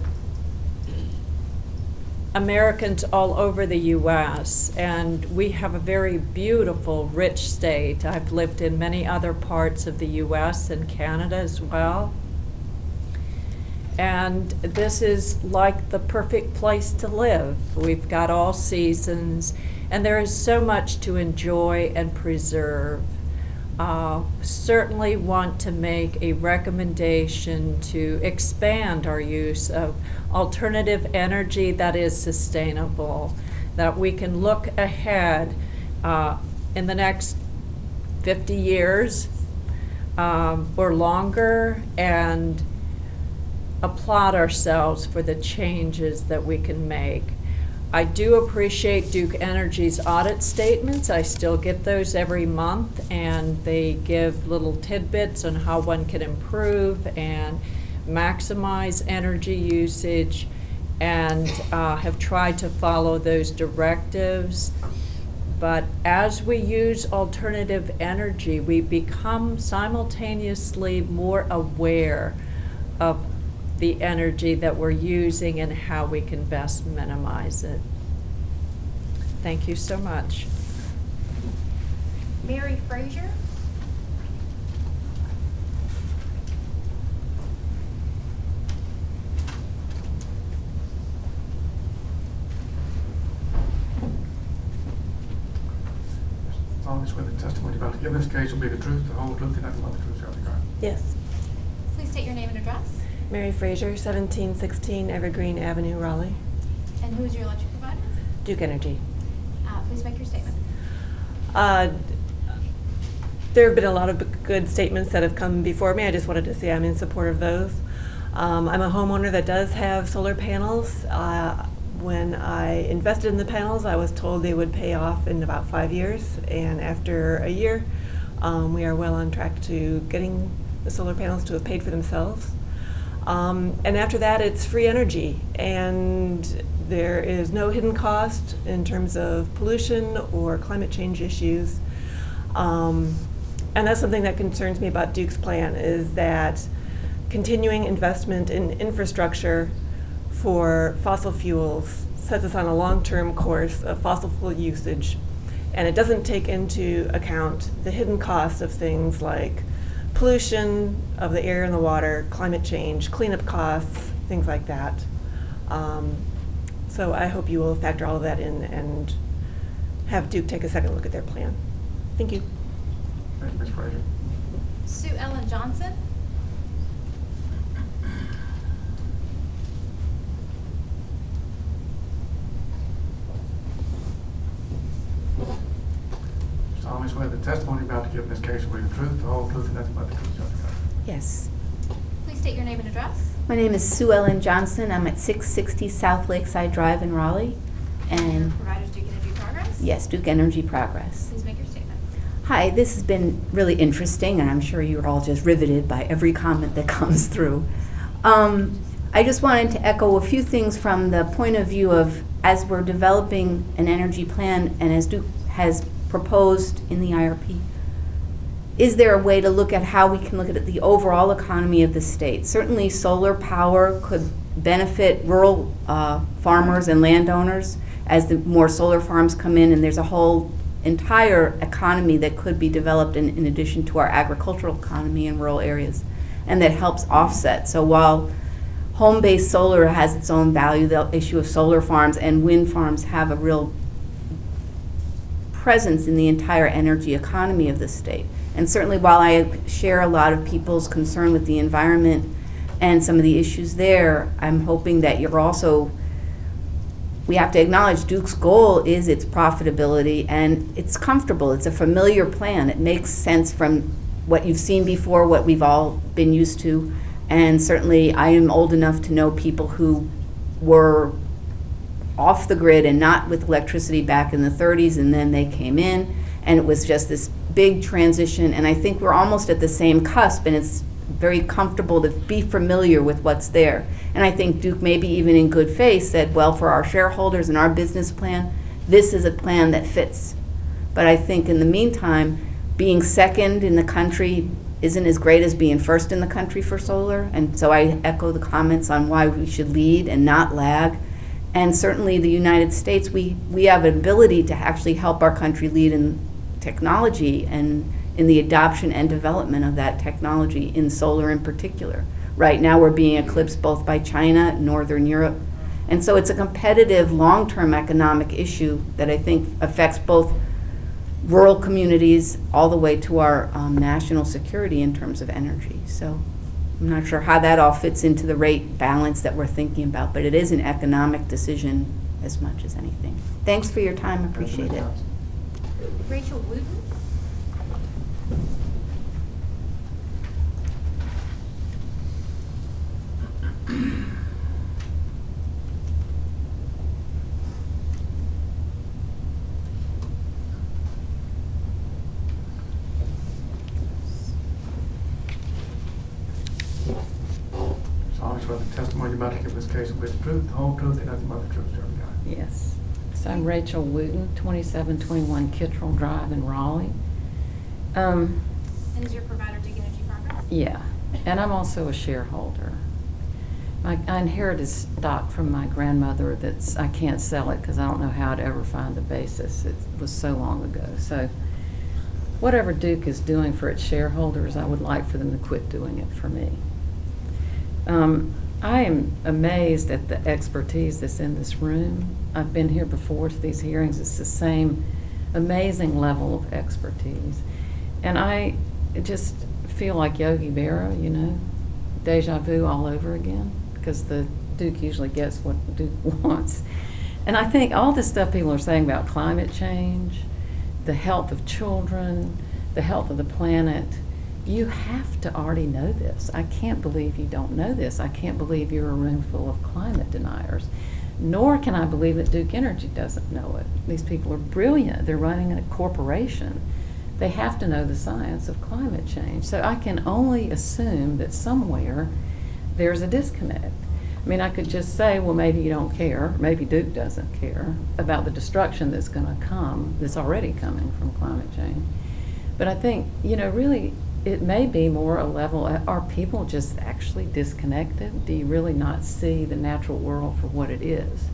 Americans all over the U.S., and we have a very beautiful, rich state. I've lived in many other parts of the U.S. and Canada as well. And this is like the perfect place to live. We've got all seasons, and there is so much to enjoy and preserve. Certainly want to make a recommendation to expand our use of alternative energy that is sustainable, that we can look ahead in the next 50 years or longer and applaud ourselves for the changes that we can make. I do appreciate Duke Energy's audit statements. I still get those every month, and they give little tidbits on how one can improve and maximize energy usage, and have tried to follow those directives. But as we use alternative energy, we become simultaneously more aware of the energy that we're using and how we can best minimize it. Thank you so much. Mary Frazier. Solemnly swear the testimony about to give in this case will be the truth, the whole truth, and nothing but the truth, so help you God. Yes. Please state your name and address. Mary Frazier, 1716 Evergreen Avenue, Raleigh. And who is your electric provider? Duke Energy. Please make your statement. There have been a lot of good statements that have come before me. I just wanted to say I'm in support of those. I'm a homeowner that does have solar panels. When I invested in the panels, I was told they would pay off in about 5 years. And after a year, we are well on track to getting the solar panels to have paid for themselves. And after that, it's free energy, and there is no hidden cost in terms of pollution or climate change issues. And that's something that concerns me about Duke's plan, is that continuing investment in infrastructure for fossil fuels sets us on a long-term course of fossil fuel usage, and it doesn't take into account the hidden costs of things like pollution of the air and the water, climate change, cleanup costs, things like that. So I hope you will factor all of that in and have Duke take a second look at their plan. Thank you. Thank you, Ms. Frazier. Sue Ellen Johnson. Solemnly swear the testimony about to give in this case will be the truth, the whole truth, and nothing but the truth, so help you God. Yes. Please state your name and address. My name is Sue Ellen Johnson. I'm at 660 South Lakeside Drive in Raleigh. And Providers Duke Energy Progress. yes, Duke Energy Progress. Please make your statement. Hi, this has been really interesting, and I'm sure you're all just riveted by every comment that comes through. I just wanted to echo a few things from the point of view of, as we're developing an energy plan and as Duke has proposed in the IRP, is there a way to look at how we can look at the overall economy of the state? Certainly solar power could benefit rural farmers and landowners as the more solar farms come in, and there's a whole entire economy that could be developed in addition to our agricultural economy in rural areas, and that helps offset. So while home-based solar has its own value, the issue of solar farms and wind farms have a real presence in the entire energy economy of the state. And certainly while I share a lot of people's concern with the environment and some of the issues there, I'm hoping that you're also, we have to acknowledge Duke's goal is its profitability, and it's comfortable. It's a familiar plan. It makes sense from what you've seen before, what we've all been used to. And certainly I am old enough to know people who were off the grid and not with electricity back in the 30s, and then they came in, and it was just this big transition. And I think we're almost at the same cusp, and it's very comfortable to be familiar with what's there. And I think Duke, maybe even in good faith, said, well, for our shareholders and our business plan, this is a plan that fits. But I think in the meantime, being second in the country isn't as great as being first in the country for solar. And so I echo the comments on why we should lead and not lag. And certainly the United States, we have an ability to actually help our country lead in technology and in the adoption and development of that technology in solar in particular. Right now we're being eclipsed both by China, Northern Europe. And so it's a competitive long-term economic issue that I think affects both rural communities all the way to our national security in terms of energy. So I'm not sure how that all fits into the rate balance that we're thinking about, but it is an economic decision as much as anything. Thanks for your time, appreciate it. Rachel Wooten. Swear the testimony you're about to give this case will be the truth, the whole truth, and nothing but the truth, so help you God. Yes. So I'm Rachel Wooten, 2721 Kittrell Drive in Raleigh. And is your provider Duke Energy Progress? Yeah, and I'm also a shareholder. I inherited stock from my grandmother I can't sell it because I don't know how to ever find the basis. It was so long ago. So whatever Duke is doing for its shareholders, I would like for them to quit doing it for me. I am amazed at the expertise that's in this room. I've been here before to these hearings. It's the same amazing level of expertise. And I just feel like Yogi Berra, you know, deja vu all over again, because the Duke usually gets what Duke wants. And I think all this stuff people are saying about climate change, the health of children, the health of the planet, you have to already know this. I can't believe you don't know this. I can't believe you're a room full of climate deniers. Nor can I believe that Duke Energy doesn't know it. These people are brilliant. They're running a corporation. They have to know the science of climate change. So I can only assume that somewhere there's a disconnect. I mean, I could just say, well, maybe you don't care, maybe Duke doesn't care about the destruction that's going to come, that's already coming from climate change. But I think, you know, really, it may be more a level, are people just actually disconnected? Do you really not see the natural world for what it is?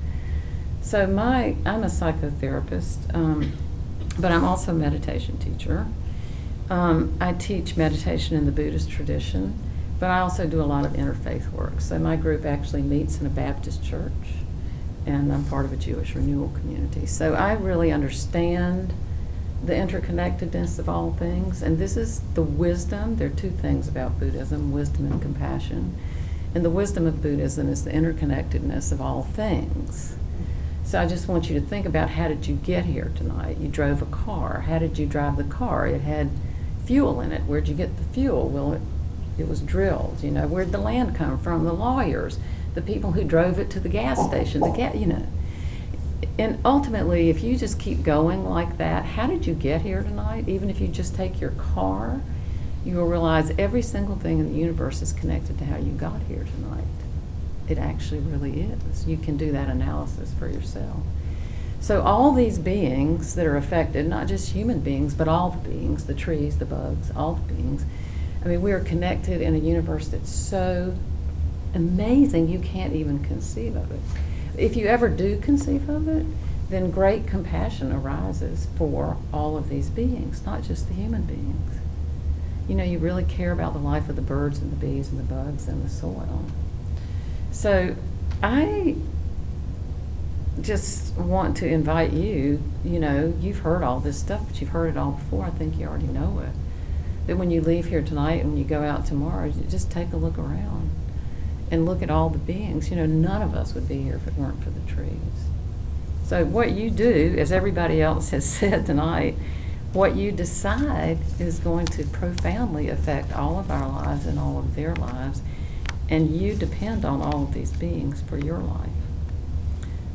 So I'm a psychotherapist, but I'm also a meditation teacher. I teach meditation in the Buddhist tradition, but I also do a lot of interfaith work. So my group actually meets in a Baptist church, and I'm part of a Jewish renewal community. So I really understand the interconnectedness of all things, and this is the wisdom. There are two things about Buddhism, wisdom and compassion. And the wisdom of Buddhism is the interconnectedness of all things. So I just want you to think about, how did you get here tonight? You drove a car. How did you drive the car? It had fuel in it. Where'd you get the fuel? Well, it was drilled. You know, where'd the land come from? The lawyers, the people who drove it to the gas station, you know. And ultimately, if you just keep going like that, how did you get here tonight? Even if you just take your car, you will realize every single thing in the universe is connected to how you got here tonight. It actually really is. You can do that analysis for yourself. So all these beings that are affected, not just human beings, but all the beings, the trees, the bugs, all the beings, I mean, we are connected in a universe that's so amazing you can't even conceive of it. If you ever do conceive of it, then great compassion arises for all of these beings, not just the human beings. You know, you really care about the life of the birds and the bees and the bugs and the soil. So I just want to invite you, you know, you've heard all this stuff, but you've heard it all before. I think you already know it. But when you leave here tonight and you go out tomorrow, just take a look around and look at all the beings. You know, none of us would be here if it weren't for the trees. So what you do, as everybody else has said tonight, what you decide is going to profoundly affect all of our lives and all of their lives. And you depend on all of these beings for your life.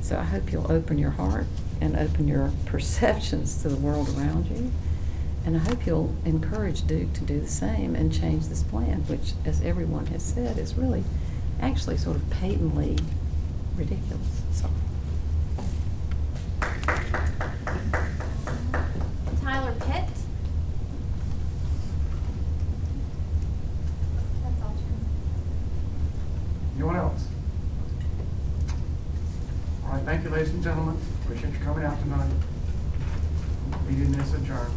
So I hope you'll open your heart and open your perceptions to the world around you. And I hope you'll encourage Duke to do the same and change this plan, which, as everyone has said, is really actually sort of patently ridiculous. So. Tyler Pitt. That's all. Anyone else? All right, thank you, ladies and gentlemen. Appreciate you coming out tonight. Meeting is adjourned.